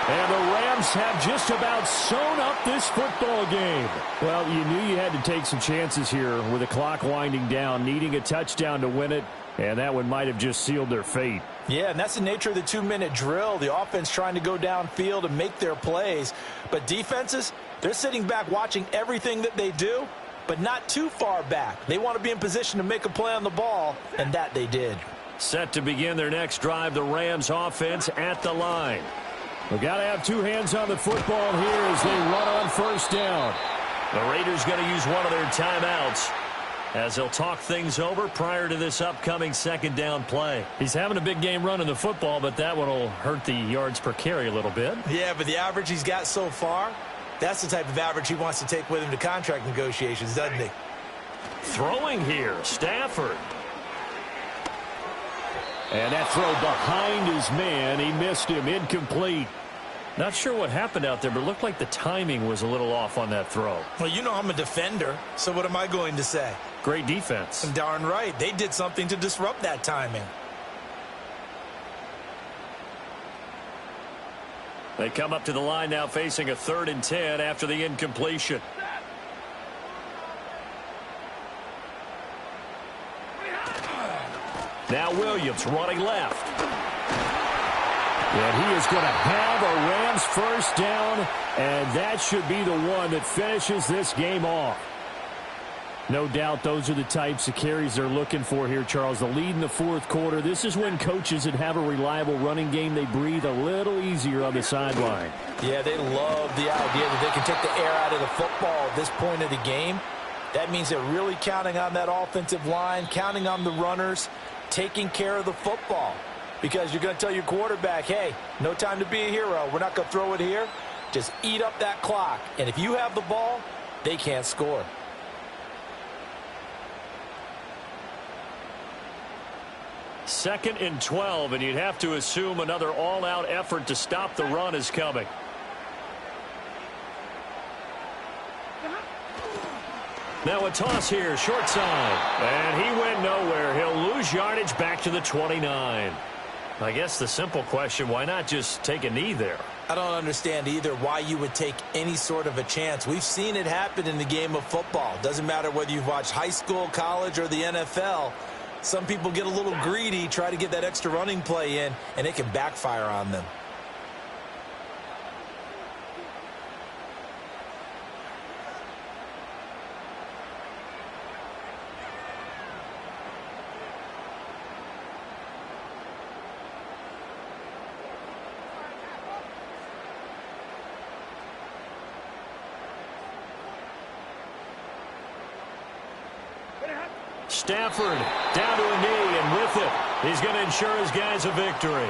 And the Rams have just about sewn up this football game. Well, you knew you had to take some chances here with the clock winding down, needing a touchdown to win it, and that one might have just sealed their fate. Yeah, and that's the nature of the 2-minute drill. The offense trying to go downfield and make their plays. But defenses, they're sitting back watching everything that they do, but not too far back. They want to be in position to make a play on the ball, and that they did. Set to begin their next drive, the Rams offense at the line. We've got to have 2 hands on the football here as they run on 1st down. The Raiders going to use one of their timeouts as they'll talk things over prior to this upcoming 2nd down play. He's having a big game running the football, but that one will hurt the yards per carry a little bit. Yeah, but the average he's got so far, that's the type of average he wants to take with him to contract negotiations, doesn't he? Throwing here, Stafford. And that throw behind his man. He missed him, incomplete. Not sure what happened out there, but it looked like the timing was a little off on that throw. Well, you know I'm a defender, so what am I going to say? Great defense. Darn right. They did something to disrupt that timing. They come up to the line now facing a 3rd and 10 after the incompletion. Now Williams running left. And he is going to have a Rams 1st down, and that should be the one that finishes this game off. No doubt those are the types of carries they're looking for here, Charles. The lead in the fourth quarter. This is when coaches that have a reliable running game, they breathe a little easier on the sideline. Yeah, they love the idea that they can take the air out of the football at this point of the game. That means they're really counting on that offensive line, counting on the runners, taking care of the football. Because you're going to tell your quarterback, hey, no time to be a hero. We're not going to throw it here. Just eat up that clock. And if you have the ball, they can't score. Second and 12, and you'd have to assume another all-out effort to stop the run is coming. Now a toss here, short side. And he went nowhere. He'll lose yardage back to the 29. I guess the simple question, why not just take a knee there? I don't understand either why you would take any sort of a chance. We've seen it happen in the game of football. Doesn't matter whether you've watched high school, college, or the NFL. Some people get a little greedy, try to get that extra running play in, and it can backfire on them. Stafford down to a knee, and with it, he's going to ensure his guys a victory.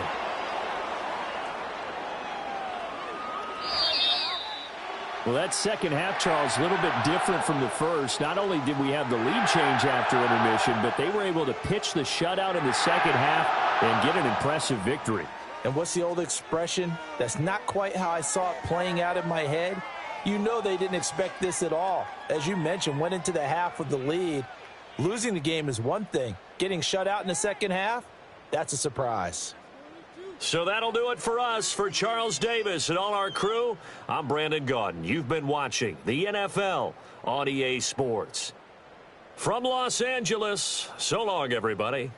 Well, that second half, Charles, a little bit different from the first. Not only did we have the lead change after intermission, but they were able to pitch the shutout in the second half and get an impressive victory. And what's the old expression? That's not quite how I saw it playing out in my head. You know they didn't expect this at all. As you mentioned, went into the half with the lead. Losing the game is one thing. Getting shut out in the second half, that's a surprise. So that'll do it for us. For Charles Davis and all our crew, I'm Brandon Gaudin. You've been watching the NFL on EA Sports. From Los Angeles, so long, everybody.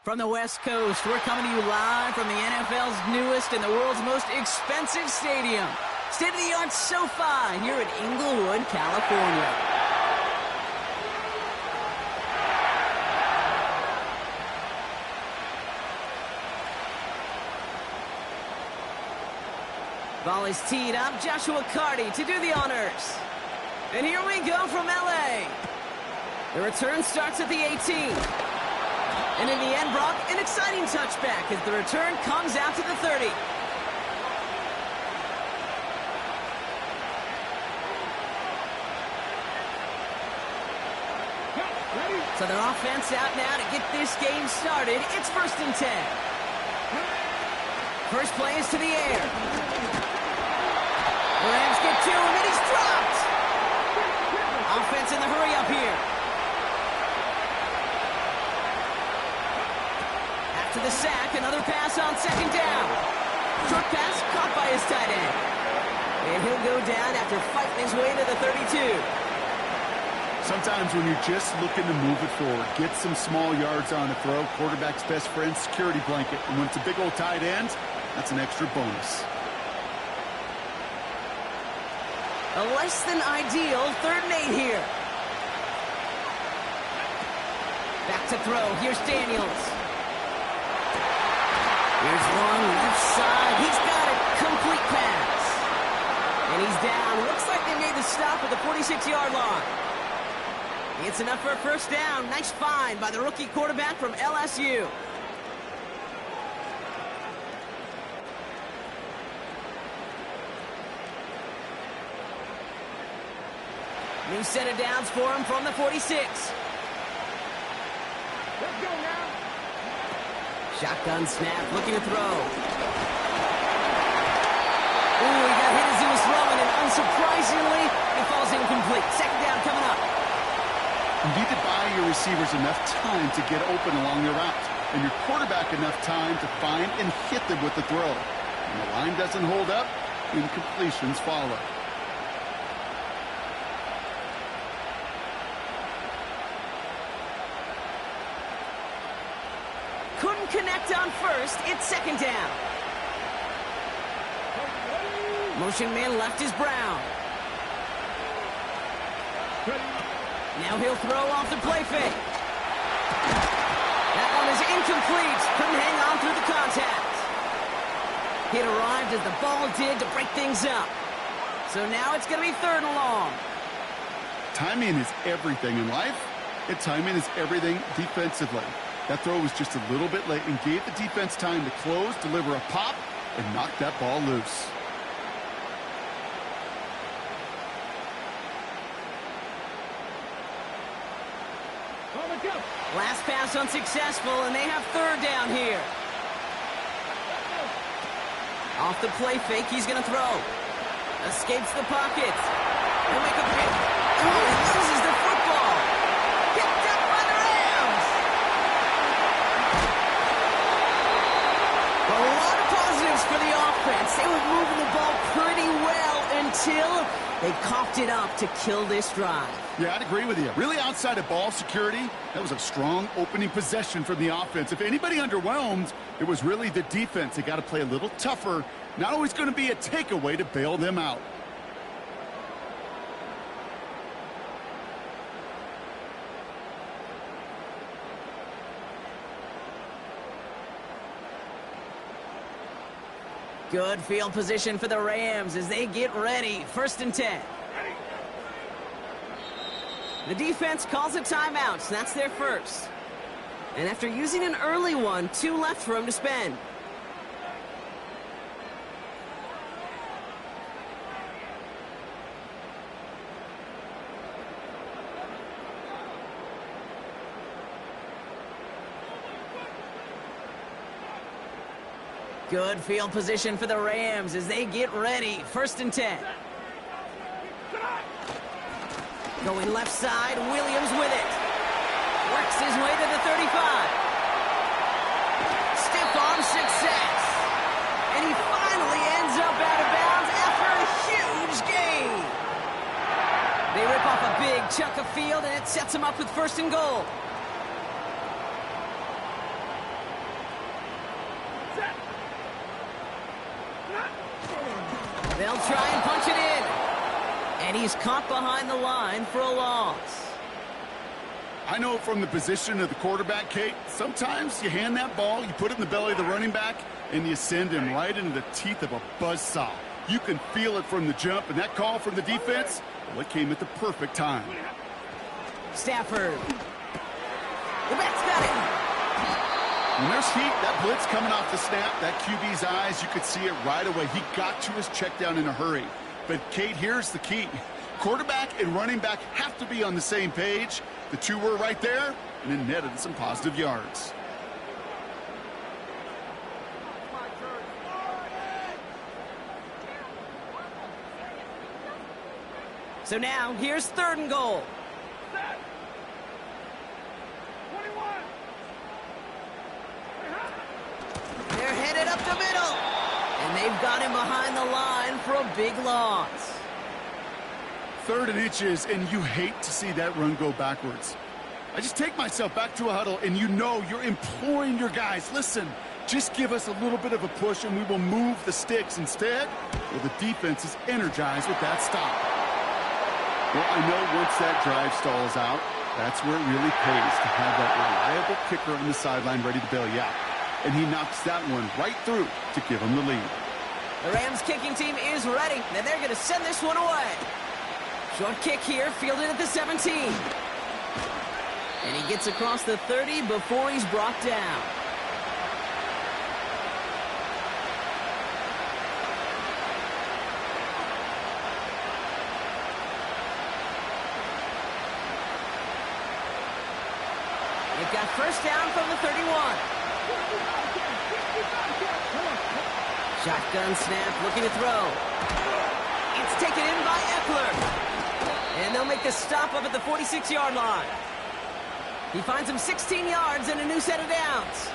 From the West Coast, we're coming to you live from the NFL's newest and the world's most expensive stadium. State-of-the-art SoFi here in Inglewood, California. Ball is teed up. Joshua Carty to do the honors. And here we go from L.A. The return starts at the 18. And in the end, Brock, an exciting touchback as the return comes out to the 30. So their offense out now to get this game started. It's 1st and 10. First play is to the air. The Rams get 2, and then he's dropped. Offense in the hurry up here. After the sack, another pass on 2nd down. Short pass caught by his tight end. And he'll go down after fighting his way to the 32. Sometimes when you're just looking to move it forward, get some small yards on a throw, quarterback's best friend, security blanket. And when it's a big old tight end, that's an extra bonus. A less than ideal 3rd and 8 here. Back to throw. Here's Daniels. Here's one left side. He's got it. Complete pass. And he's down. Looks like they made the stop at the 46-yard line. It's enough for a 1st down. Nice find by the rookie quarterback from LSU. New set of downs for him from the 46. Let's go now. Shotgun snap, looking to throw. Ooh, he got hit as he was throwing, and unsurprisingly, it falls incomplete. 2nd down coming up. You need to buy your receivers enough time to get open along your route, and your quarterback enough time to find and hit them with the throw. When the line doesn't hold up, incompletions follow. Couldn't connect on 1st. It's 2nd down. Motion man left is Brown. Now he'll throw off the play fake. That one is incomplete. Couldn't hang on through the contact. It arrived as the ball did to break things up. So now it's going to be 3rd and long. Timing is everything in life, and timing is everything defensively. That throw was just a little bit late and gave the defense time to close, deliver a pop, and knock that ball loose. Last pass unsuccessful, and they have 3rd down here. Off the play fake, he's going to throw. Escapes the pocket. He'll make a pick. Oh, he loses the football. Picked up by the Rams. A lot of positives for the offense. They were moving the ball pretty well until they coughed it up to kill this drive. Yeah, I'd agree with you. Really outside of ball security, that was a strong opening possession from the offense. If anybody underwhelmed, it was really the defense. They got to play a little tougher. Not always going to be a takeaway to bail them out. Good field position for the Rams as they get ready. 1st and 10. The defense calls a timeout, so that's their first. And after using an early one, 2 left for him to spend. Good field position for the Rams as they get ready. 1st and 10. Going left side, Williams with it. Works his way to the 35. Stiff arm success. And he finally ends up out of bounds after a huge gain. They rip off a big chunk of field, and it sets him up with 1st and goal. They'll try and punch it in. And he's caught behind the line for a loss. I know from the position of the quarterback, Kate, sometimes you hand that ball, you put it in the belly of the running back, and you send him right into the teeth of a buzzsaw. You can feel it from the jump, and that call from the defense, well, it came at the perfect time. Stafford. The back's got it. When there's heat, that blitz coming off the snap, that QB's eyes, you could see it right away. He got to his check down in a hurry. But, Kate, here's the key. Quarterback and running back have to be on the same page. The two were right there, and it netted some positive yards. So now, here's 3rd and goal. They're headed up the middle. And they've got him behind the line for a big loss. 3rd and inches, and you hate to see that run go backwards. I just take myself back to a huddle, and you know you're imploring your guys, listen, just give us a little bit of a push, and we will move the sticks. Instead, well, the defense is energized with that stop. Well, I know once that drive stalls out, that's where it really pays to have that reliable kicker on the sideline ready to bail you out. And he knocks that one right through to give him the lead. The Rams kicking team is ready, and they're going to send this one away. Short kick here, fielded at the 17. And he gets across the 30 before he's brought down. They've got first down from the 31. Shotgun snap, looking to throw. It's taken in by Eckler. And they'll make the stop up at the 46-yard line. He finds him 16 yards and a new set of downs.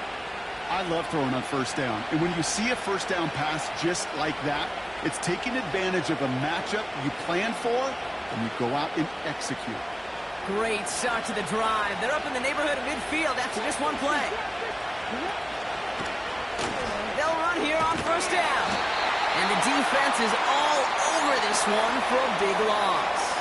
I love throwing on first down. And when you see a first down pass just like that, it's taking advantage of a matchup you plan for, and you go out and execute. Great start to the drive. They're up in the neighborhood of midfield after just one play. They'll run here on first down. And the defense is all over this one for a big loss.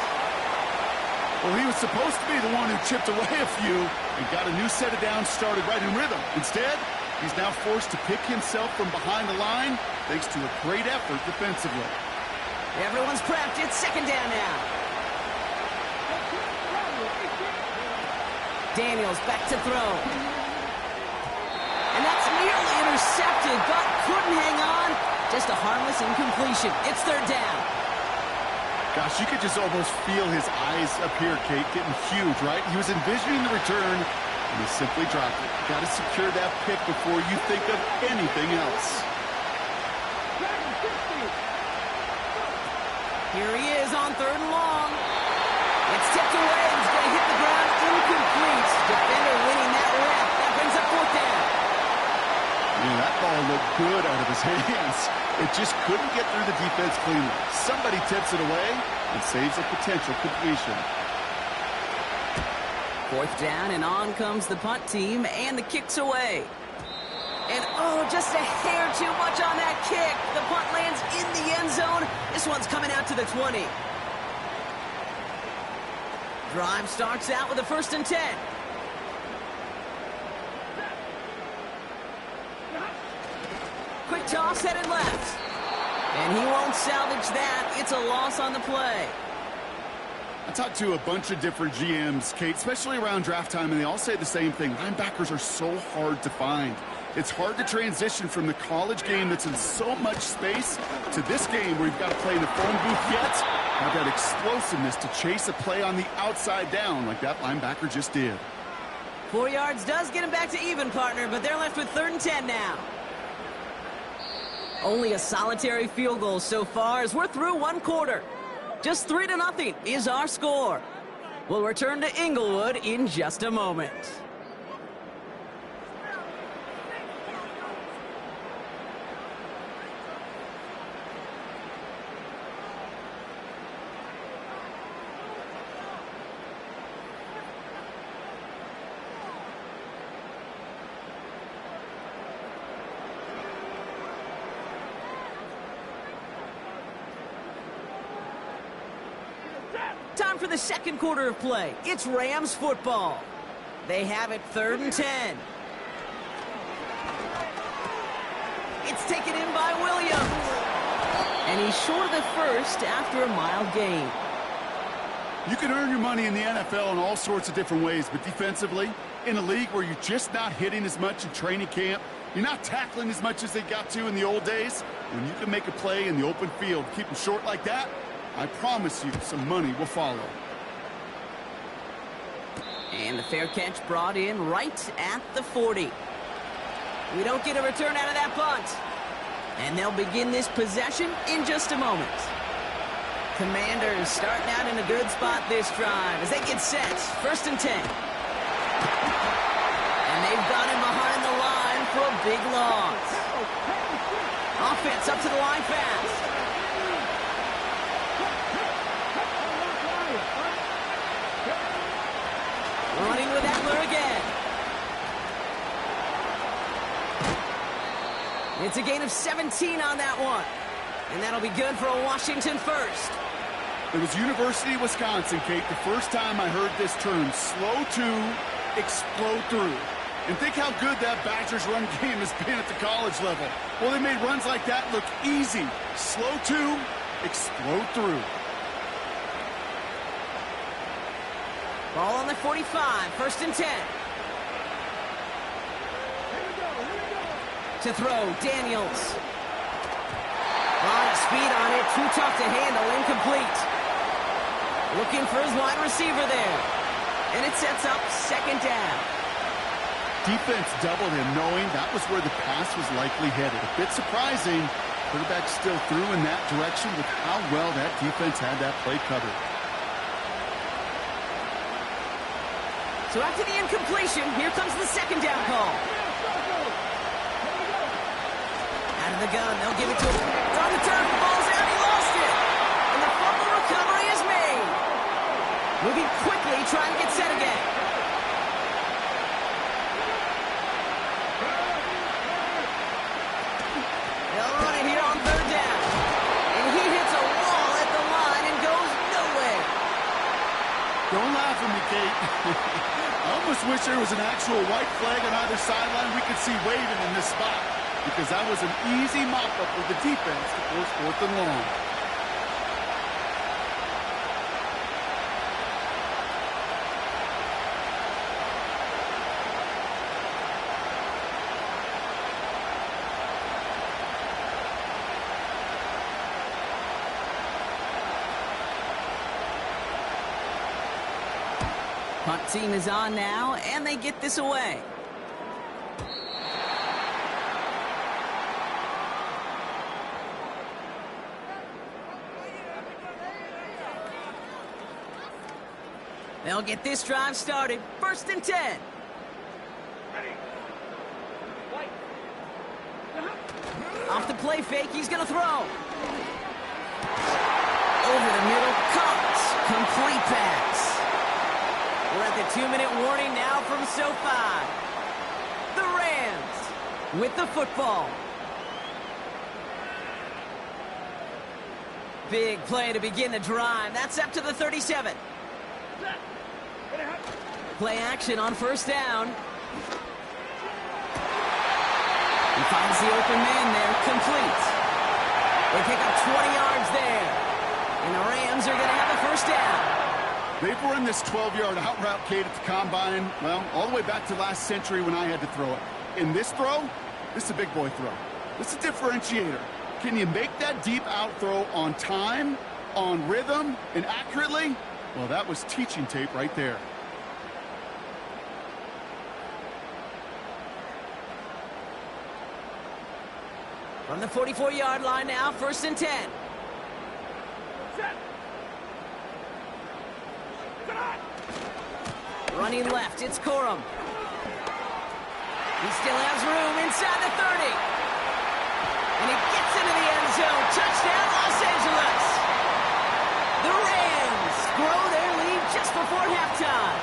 Well, he was supposed to be the one who chipped away a few and got a new set of downs started right in rhythm. Instead, he's now forced to pick himself from behind the line thanks to a great effort defensively. Everyone's prepped. It's 2nd down now. Daniels back to throw. And that's nearly intercepted, but couldn't hang on. Just a harmless incompletion. It's 3rd down. Gosh, you could just almost feel his eyes up here, Kate, getting huge, right? He was envisioning the return, and he simply dropped it. Got to secure that pick before you think of anything else. Here he is on 3rd and long. It's tipped away. He's going to hit the ground incomplete. Defender winning that rep. That brings up 4th down. Man, that ball looked good out of his hands. It just couldn't get through the defense cleanly. Somebody tips it away and saves a potential completion. 4th down, and on comes the punt team, and the kick's away. And, oh, just a hair too much on that kick. The punt lands in the end zone. This one's coming out to the 20. Drive starts out with a 1st and 10. Quick toss headed left. And he won't salvage that. It's a loss on the play. I talked to a bunch of different GMs, Kate, especially around draft time, and they all say the same thing. Linebackers are so hard to find. It's hard to transition from the college game that's in so much space to this game where you've got to play in the phone booth yet, have that explosiveness to chase a play on the outside down like that linebacker just did. 4 yards does get him back to even, partner, but they're left with 3rd and 10 now. Only a solitary field goal so far as we're through 1 quarter. Just 3-0 is our score. We'll return to Inglewood in just a moment. Time for the second quarter of play. It's Rams football. They have it 3rd and 10. It's taken in by Williams. And he's short of the first after a mild gain. You can earn your money in the NFL in all sorts of different ways, but defensively, in a league where you're just not hitting as much in training camp, you're not tackling as much as they got to in the old days, when you can make a play in the open field, keep them short like that, I promise you some money will follow. And the fair catch brought in right at the 40. We don't get a return out of that punt. And they'll begin this possession in just a moment. Commanders starting out in a good spot this drive as they get set. 1st and 10. And they've got him behind the line for a big loss. Offense up to the line fast. Running with Eckler again. It's a gain of 17 on that one. And that'll be good for a Washington first. It was University of Wisconsin, Kate, the first time I heard this term, slow to explode through. And think how good that Badgers run game has been at the college level. Well, they made runs like that look easy. Slow to explode through. Ball on the 45, 1st and 10. To throw, Daniels. Lot of speed on it, too tough to handle, incomplete. Looking for his wide receiver there. And it sets up 2nd down. Defense doubled him, knowing that was where the pass was likely headed. A bit surprising, quarterback still threw in that direction with how well that defense had that play covered. So after the incompletion, here comes the 2nd down call. Out of the gun, they'll give it to him. On the turf, the ball's out, he lost it. And the fumble recovery is made. Moving quickly, trying to get set again. They'll run it here on 3rd down. And he hits a wall at the line and goes nowhere. Don't laugh at me, Kate. I almost wish there was an actual white flag on either sideline we could see waving in this spot, because that was an easy mop-up with the defense to force 4th and long. Punt team is on now, and they get this away. They'll get this drive started. 1st and 10. Off the play fake, he's going to throw. Over the middle, caught. Complete pass. We're at the 2-minute warning now from SoFi. The Rams with the football. Big play to begin the drive. That's up to the 37. Play action on 1st down. He finds the open man there, complete. They pick up 20 yards there. And the Rams are going to have a 1st down. They've run this 12-yard out route, Kate, at the combine, well, all the way back to last century when I had to throw it. In this throw, this is a big boy throw. This is a differentiator. Can you make that deep out throw on time, on rhythm, and accurately? Well, that was teaching tape right there. From the 44-yard line now, 1st and 10. Running left, it's Corum. He still has room inside the 30. And he gets into the end zone. Touchdown, Los Angeles. The Rams grow their lead just before halftime.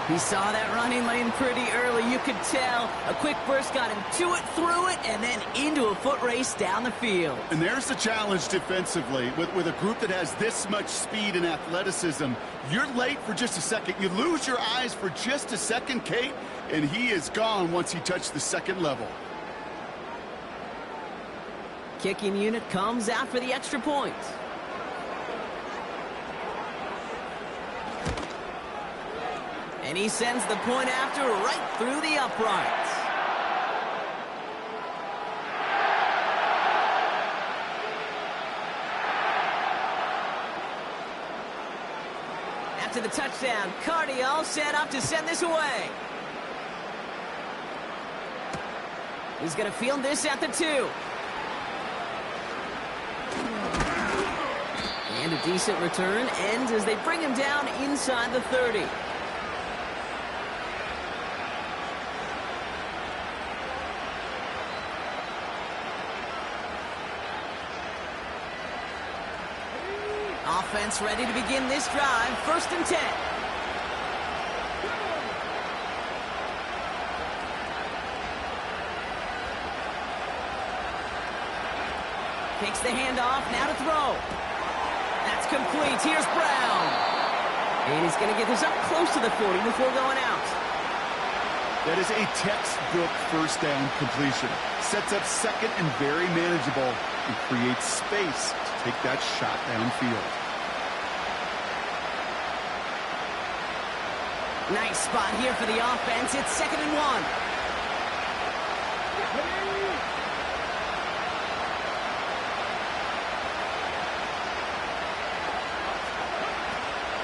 He saw that running lane pretty early. You could tell. A quick burst got him to it, through it, and then into a foot race down the field. And there's the challenge defensively. With a group that has this much speed and athleticism, you're late for just a second. You lose your eyes for just a second, Kate, and he is gone once he touched the second level. Kicking unit comes out for the extra point. And he sends the point after right through the uprights. After the touchdown, Carty all set up to send this away. He's going to field this at the 2. And a decent return ends as they bring him down inside the 30. Offense ready to begin this drive. 1st and 10. Takes the handoff, now to throw. That's complete. Here's Brown. And he's going to get this up close to the 40 before going out. That is a textbook first down completion. Sets up second and very manageable and creates space to take that shot downfield. Nice spot here for the offense. It's 2nd and 1.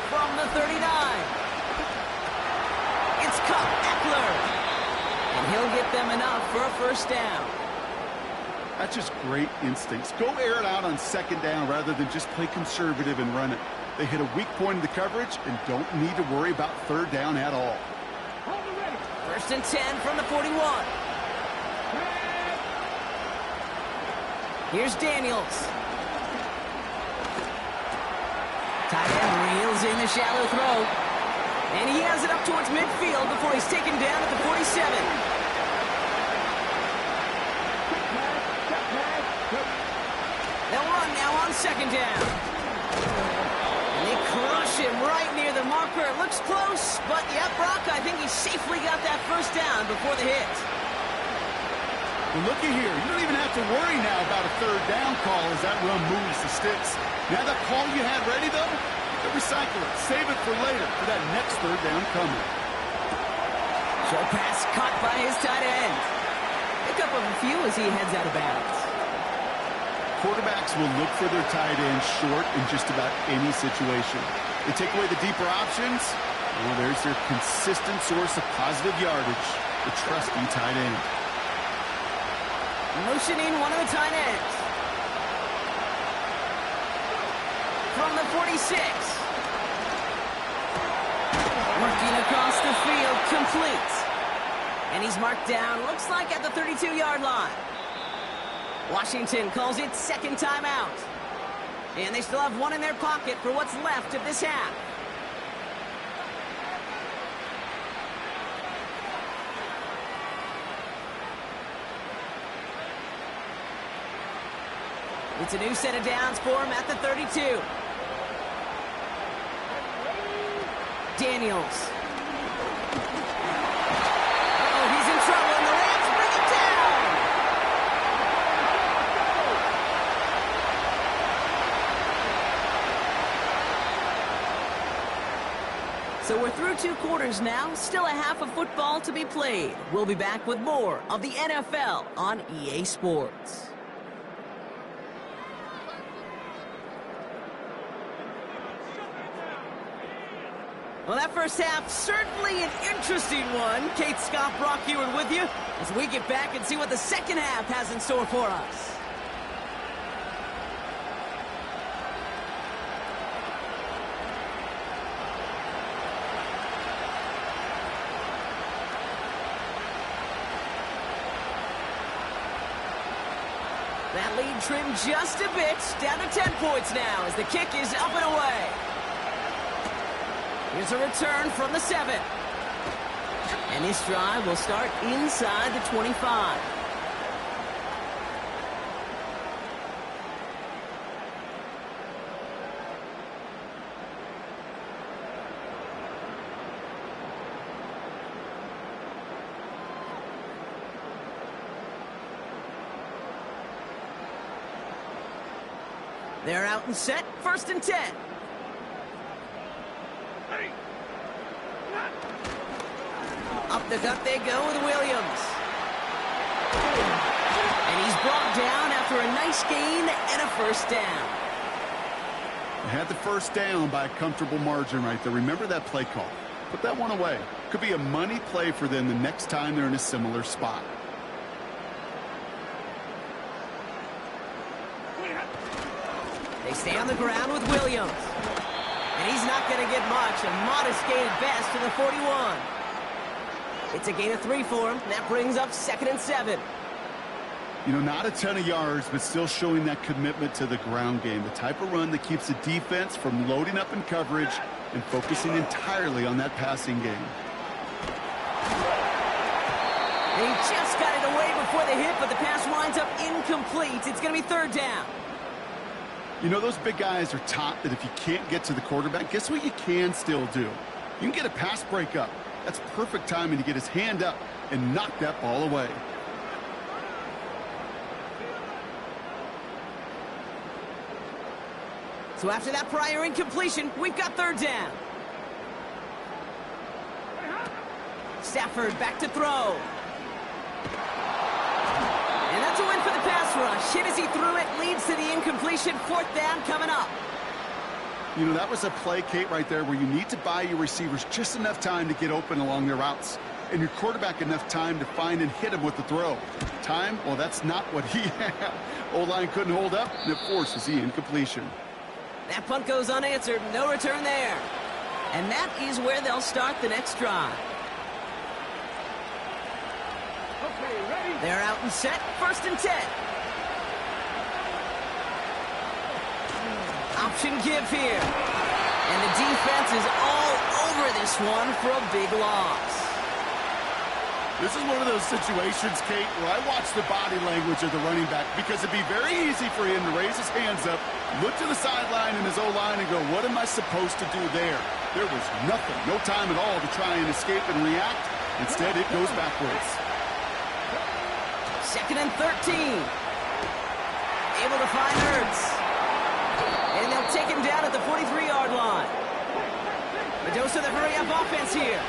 From the 39. It's Cup Eckler. And he'll get them enough for a 1st down. That's just great instincts. Go air it out on 2nd down rather than just play conservative and run it. They hit a weak point in the coverage and don't need to worry about 3rd down at all. 1st and 10 from the 41. Here's Daniels. Tight end reels in the shallow throw. And he has it up towards midfield before he's taken down at the 47. They'll run now on 2nd down. And they crush him right near the marker. It looks close, but yeah, Brock, I think he safely got that 1st down before the hit. Well, looky here. You don't even have to worry now about a 3rd down call as that run moves the sticks. Now that call you had ready, though, you recycle it. Save it for later for that next 3rd down coming. Short pass caught by his tight end. Pick up a few as he heads out of bounds. Quarterbacks will look for their tight end short in just about any situation. They take away the deeper options. Well, there's their consistent source of positive yardage, the trusty tight end. Motioning one of the tight ends. From the 46. Working across the field, complete. And he's marked down, looks like at the 32-yard line. Washington calls it 2nd timeout. And they still have one in their pocket for what's left of this half. It's a new set of downs for him at the 32. Daniels. Uh-oh, he's in trouble, and the Rams bring it down. So we're through 2 quarters now. Still a half of football to be played. We'll be back with more of the NFL on EA Sports. Well, that first half, certainly an interesting one. Kate, Scott, Brock Ewing with you as we get back and see what the second half has in store for us. That lead trimmed just a bit, down to 10 points now as the kick is up and away. Here's a return from the 7. And this drive will start inside the 25. They're out and set, 1st and 10. Up the gut they go with Williams. And he's brought down after a nice gain and a 1st down. They had the 1st down by a comfortable margin right there. Remember that play call. Put that one away. Could be a money play for them the next time they're in a similar spot. They stay on the ground with Williams. And he's not going to get much. A modest gain at best to the 41. It's a gain of 3 for him. That brings up 2nd and 7. You know, not a ton of yards, but still showing that commitment to the ground game. The type of run that keeps the defense from loading up in coverage and focusing entirely on that passing game. He just got it away before the hit, but the pass winds up incomplete. It's going to be 3rd down. You know, those big guys are taught that if you can't get to the quarterback, guess what you can still do? You can get a pass breakup. That's perfect timing to get his hand up and knock that ball away. So after that prior incompletion, we've got 3rd down. Stafford back to throw. And that's a win for the pass rush. Hit as he threw it, leads to the incompletion. 4th down coming up. You know, that was a play, Kate, right there where you need to buy your receivers just enough time to get open along their routes. And your quarterback enough time to find and hit him with the throw. Time? Well, that's not what he had. O-line couldn't hold up, and it forces the incompletion. That punt goes unanswered. No return there. And that is where they'll start the next drive. They're out and set, 1st and 10. Option give here. And the defense is all over this one for a big loss. This is one of those situations, Kate, where I watch the body language of the running back because it'd be very easy for him to raise his hands up, look to the sideline in his O-line and go, what am I supposed to do there? There was nothing, no time at all to try and escape and react. Instead, it goes backwards. 2nd and 13. Able to find Hurts. And they'll take him down at the 43-yard line. The dose of the hurry-up offense here.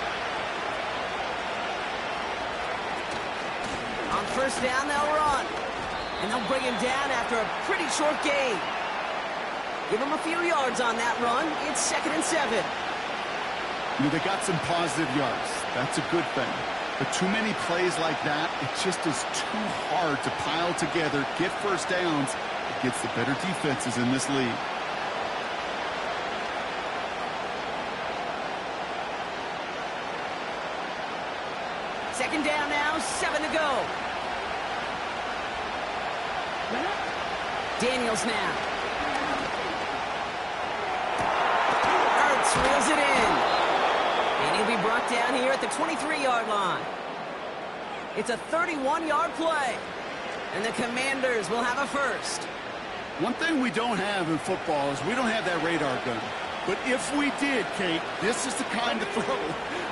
On 1st down, they'll run. And they'll bring him down after a pretty short gain. Give him a few yards on that run. It's 2nd and 7. You know, they got some positive yards. That's a good thing. But too many plays like that, it just is too hard to pile together, get 1st downs against the better defenses in this league. Second down now, 7 to go. Daniels now. Hurts reels it in. And he'll be brought down here at the 23-yard line. It's a 31-yard play. And the Commanders will have a 1st. One thing we don't have in football is we don't have that radar gun. But if we did, Kate, this is the kind of throw,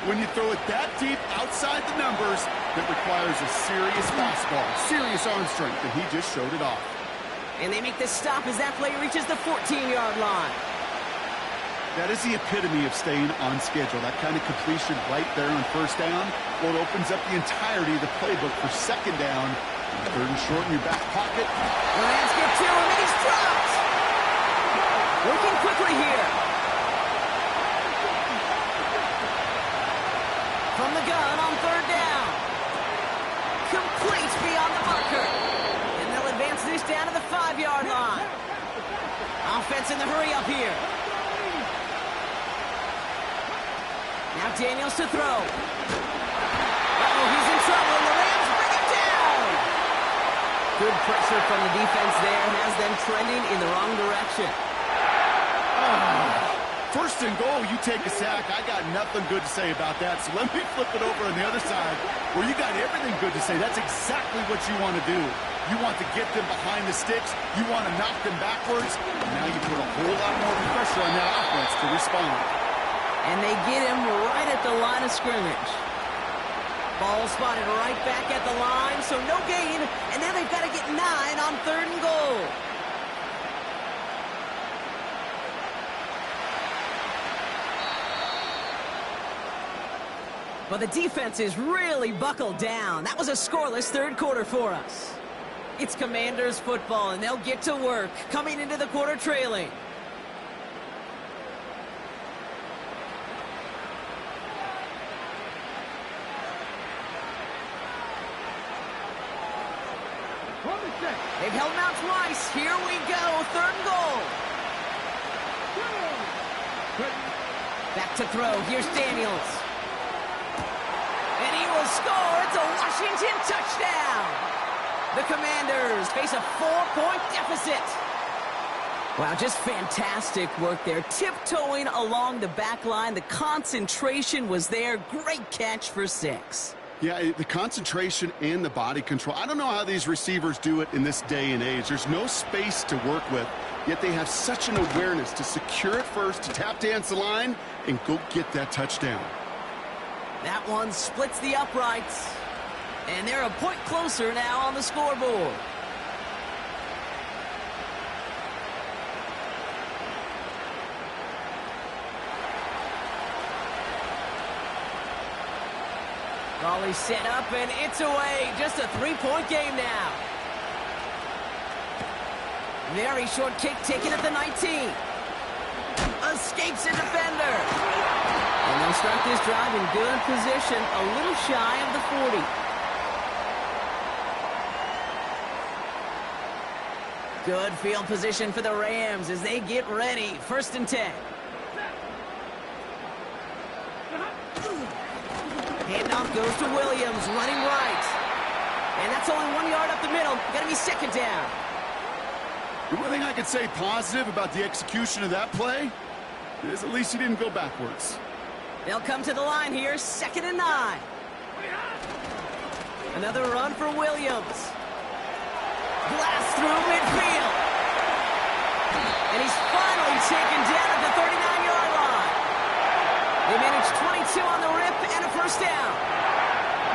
when you throw it that deep outside the numbers, that requires a serious fastball, serious arm strength, and he just showed it off. And they make the stop as that play reaches the 14-yard line. That is the epitome of staying on schedule. That kind of completion right there on 1st down, well, it opens up the entirety of the playbook for 2nd down. 3rd and short in your back pocket. The Rams get to him, and he's dropped. Working quickly here. From the gun on 3rd down. Complete beyond the marker. And they'll advance this down to the 5-yard line. Offense in the hurry up here. Now Daniels to throw. Uh-oh, he's in trouble, and the Rams bring him down. Good pressure from the defense there has them trending in the wrong direction. Oh, First and goal, you take a sack. I got nothing good to say about that. So let me flip it over on the other side where you got everything good to say. That's exactly what you want to do. You want to get them behind the sticks. You want to knock them backwards. And now you put a whole lot more pressure on that offense to respond. And they get him right at the line of scrimmage. Ball spotted right back at the line, so no gain. And now they've got to get 9 on 3rd and goal. Well, the defense is really buckled down. That was a scoreless 3rd quarter for us. It's Commanders football, and they'll get to work coming into the quarter trailing. They've held him out twice. Here we go. 3rd and goal. Back to throw. Here's Daniels. And he will score. It's a Washington touchdown. The Commanders face a 4-point deficit. Wow, just fantastic work there. Tiptoeing along the back line. The concentration was there. Great catch for 6. Yeah, the concentration and the body control. I don't know how these receivers do it in this day and age. There's no space to work with, yet they have such an awareness to secure it first, to tap dance the line, and go get that touchdown. That one splits the uprights. And they're a point closer now on the scoreboard. Raleigh set up, and it's away. Just a 3-point game now. Very short kick taken at the 19. Escapes a defender. And they'll start this drive in good position, a little shy of the 40. Good field position for the Rams as they get ready. 1st and 10. Handoff goes to Williams, running right. And that's only 1 yard up the middle. Got to be 2nd down. The one thing I could say positive about the execution of that play is at least he didn't go backwards. They'll come to the line here, 2nd and 9. Another run for Williams. Blast through midfield. And he's finally taken down at the 39-yard line. They managed 22 on the rip and a 1st down.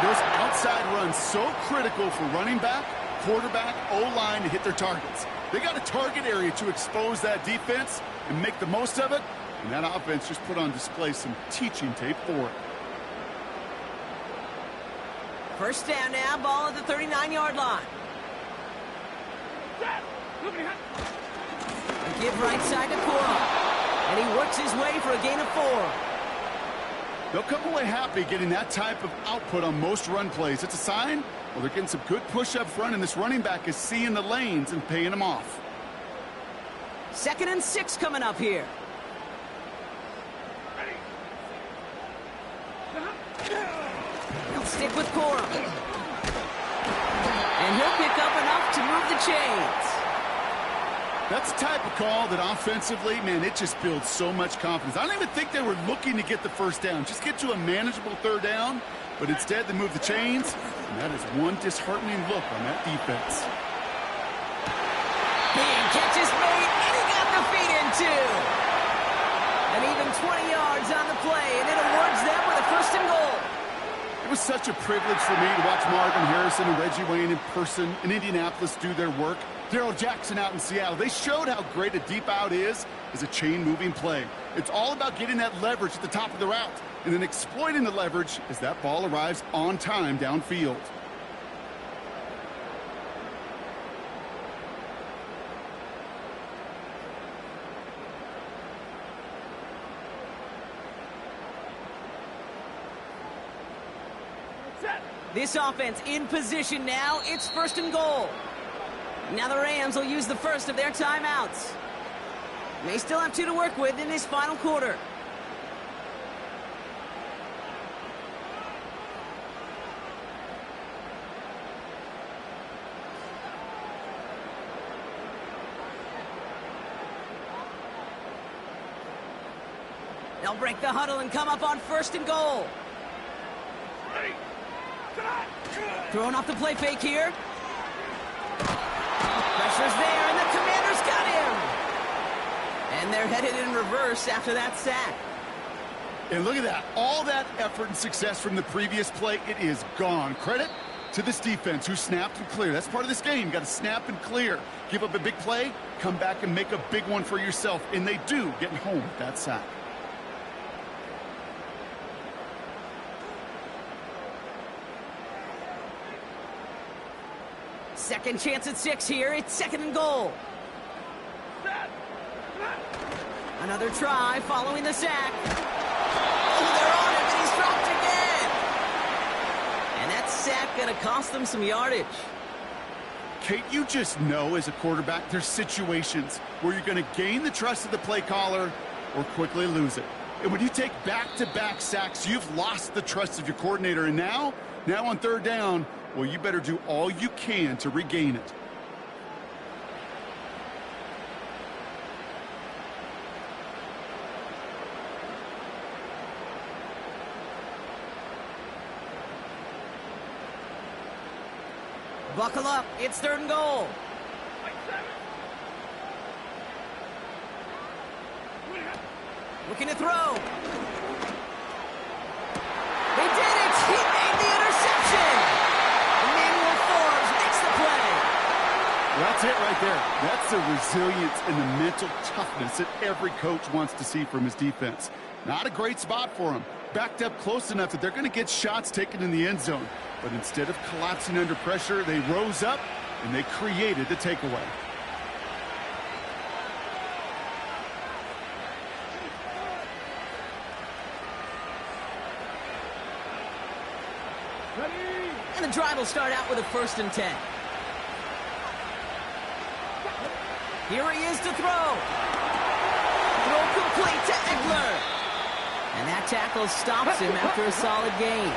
Those outside runs so critical for running back, quarterback, O-line to hit their targets. They got a target area to expose that defense and make the most of it. And that offense just put on display some teaching tape for it. 1st down now, ball at the 39-yard line. A give right side to Cora. And he works his way for a gain of 4. They'll come away happy getting that type of output on most run plays. It's a sign, well, they're getting some good push up front, and this running back is seeing the lanes and paying them off. 2nd and 6 coming up here. He'll stick with Cora. And he'll pick up enough to move the chains. That's the type of call that offensively, man, it just builds so much confidence. I don't even think they were looking to get the 1st down. Just get to a manageable 3rd down. But instead, they move the chains. And that is one disheartening look on that defense. Big catch is made, and he got the feet in too. And even 20 yards on the play, and it awards them with a 1st and goal. It was such a privilege for me to watch Marvin Harrison and Reggie Wayne in person in Indianapolis do their work. Darrell Jackson out in Seattle. They showed how great a deep out is as a chain-moving play. It's all about getting that leverage at the top of the route and then exploiting the leverage as that ball arrives on time downfield. This offense in position now. It's 1st and goal. Now the Rams will use the first of their timeouts. They still have 2 to work with in this final quarter. They'll break the huddle and come up on 1st and goal. Throwing off the play fake here. Pressure's there, and the Commanders got him. And they're headed in reverse after that sack. And look at that. All that effort and success from the previous play, it is gone. Credit to this defense who snapped and cleared. That's part of this game. You got to snap and clear. Give up a big play, come back and make a big one for yourself. And they do, getting home with that sack. Second chance at 6 here. It's 2nd and goal. Another try following the sack. Oh, they're on him, and he's dropped again. And that sack going to cost them some yardage. Kate, you just know as a quarterback, there's situations where you're going to gain the trust of the play caller or quickly lose it. And when you take back-to-back sacks, you've lost the trust of your coordinator. And now on 3rd down, well, you better do all you can to regain it. Buckle up. It's 3rd and goal. Looking to throw. They did it. He made the interception. Emmanuel Forbes makes the play. That's it right there. That's the resilience and the mental toughness that every coach wants to see from his defense. Not a great spot for him. Backed up close enough that they're going to get shots taken in the end zone. But instead of collapsing under pressure, they rose up and they created the takeaway. And the drive will start out with a 1st and 10. Here he is to throw. Throw complete to Eckler. And that tackle stops him after a solid gain.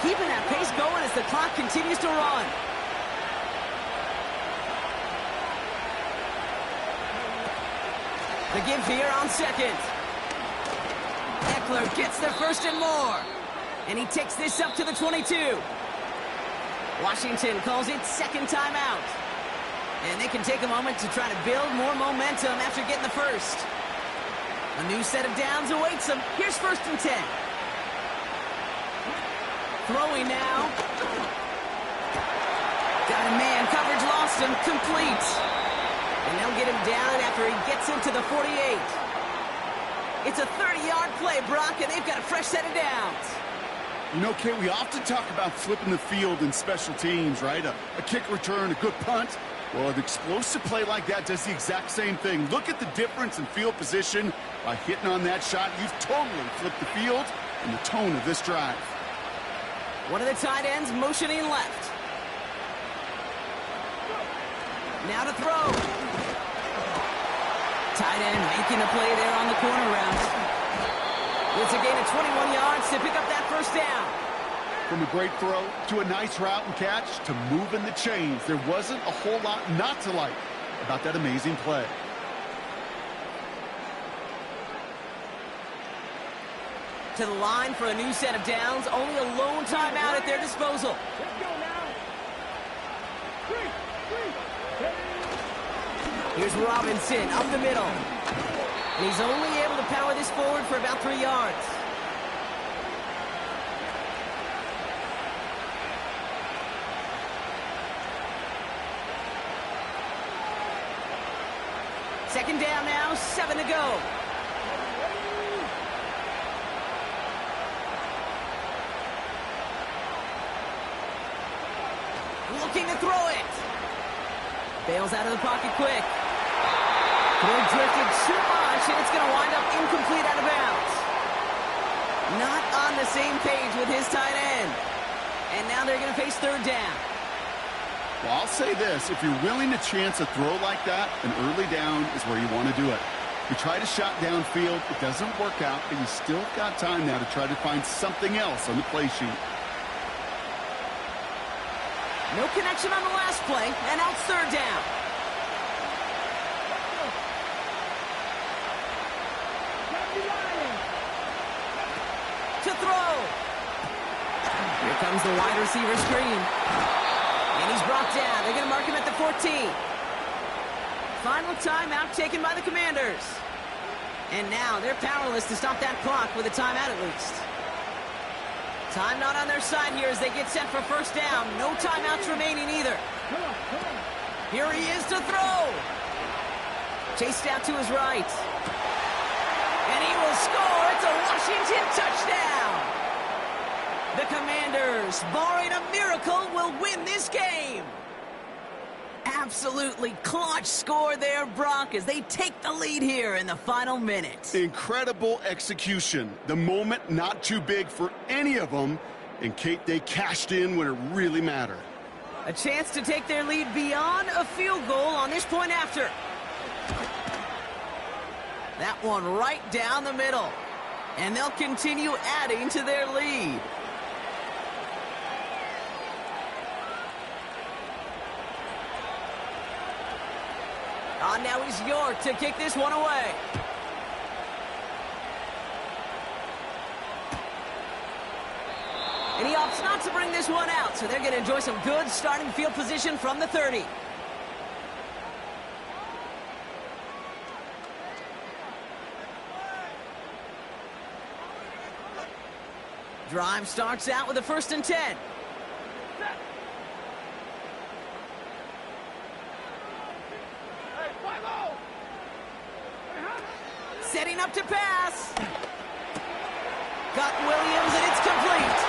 Keeping that pace going as the clock continues to run. The give here on 2nd. Eckler gets the 1st and more. And he takes this up to the 22. Washington calls it 2nd timeout. And they can take a moment to try to build more momentum after getting the 1st. A new set of downs awaits them. Here's 1st and 10. Throwing now. Got a man. Coverage lost him. Complete. And they'll get him down after he gets into the 48. It's a 30-yard play, Brock, and they've got a fresh set of downs. You know, Kate, we often talk about flipping the field in special teams, right? A kick return, a good punt. Well, an explosive play like that does the exact same thing. Look at the difference in field position. By hitting on that shot, you've totally flipped the field and the tone of this drive. One of the tight ends motioning left. Now to throw. Tight end making a play there on the corner route. It's a gain of 21 yards to pick up that 1st down. From a great throw to a nice route and catch to moving the chains, there wasn't a whole lot not to like about that amazing play. To the line for a new set of downs. Only a lone timeout at their disposal. Let's go now. Here's Robinson up the middle. And he's only able to power this forward for about 3 yards. Second down now, 7 to go. Looking to throw it. Bails out of the pocket quick. Throw drifted too much, and it's going to wind up incomplete out of bounds. Not on the same page with his tight end. And now they're going to face 3rd down. Well, I'll say this. If you're willing to chance a throw like that, an early down is where you want to do it. You try to shot downfield, it doesn't work out, but you still got time now to try to find something else on the play sheet. No connection on the last play, and now it's 3rd down. Here comes the wide receiver screen. And he's brought down. They're going to mark him at the 14. Final timeout taken by the Commanders. And now they're powerless to stop that clock with a timeout at least. Time not on their side here as they get set for first down. No timeouts remaining either. Here he is to throw. Chased out to his right. And he will score. It's a Washington touchdown. The Commanders, barring a miracle, will win this game. Absolutely clutch score there, Brock, as they take the lead here in the final minute. Incredible execution. The moment not too big for any of them. And, Kate, they cashed in when it really mattered. A chance to take their lead beyond a field goal on this point after. That one right down the middle. And they'll continue adding to their lead. Now he's York to kick this one away. And he opts not to bring this one out, so they're going to enjoy some good starting field position from the 30. Drive starts out with a 1st and 10. Setting up to pass. Got Williams, and it's complete.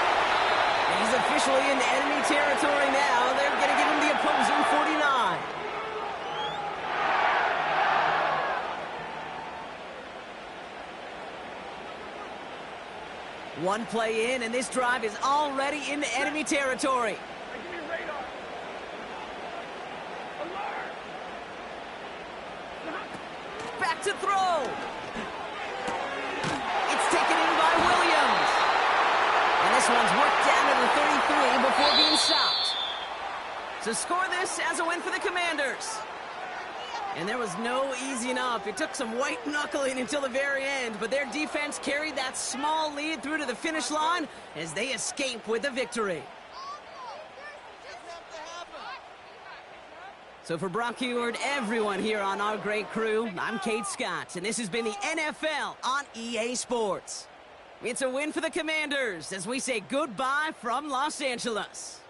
And he's officially in enemy territory now. They're going to give him the opposing 49. One play in, and this drive is already in enemy territory. Back to throw. It's taken in by Williams. And this one's worked down to the 33 before being stopped. To score this as a win for the Commanders. And there was no easing up. It took some white knuckling until the very end, but their defense carried that small lead through to the finish line as they escape with the victory. So for Brock Heward, everyone here on our great crew, I'm Kate Scott, and this has been the NFL on EA Sports. It's a win for the Commanders as we say goodbye from Los Angeles.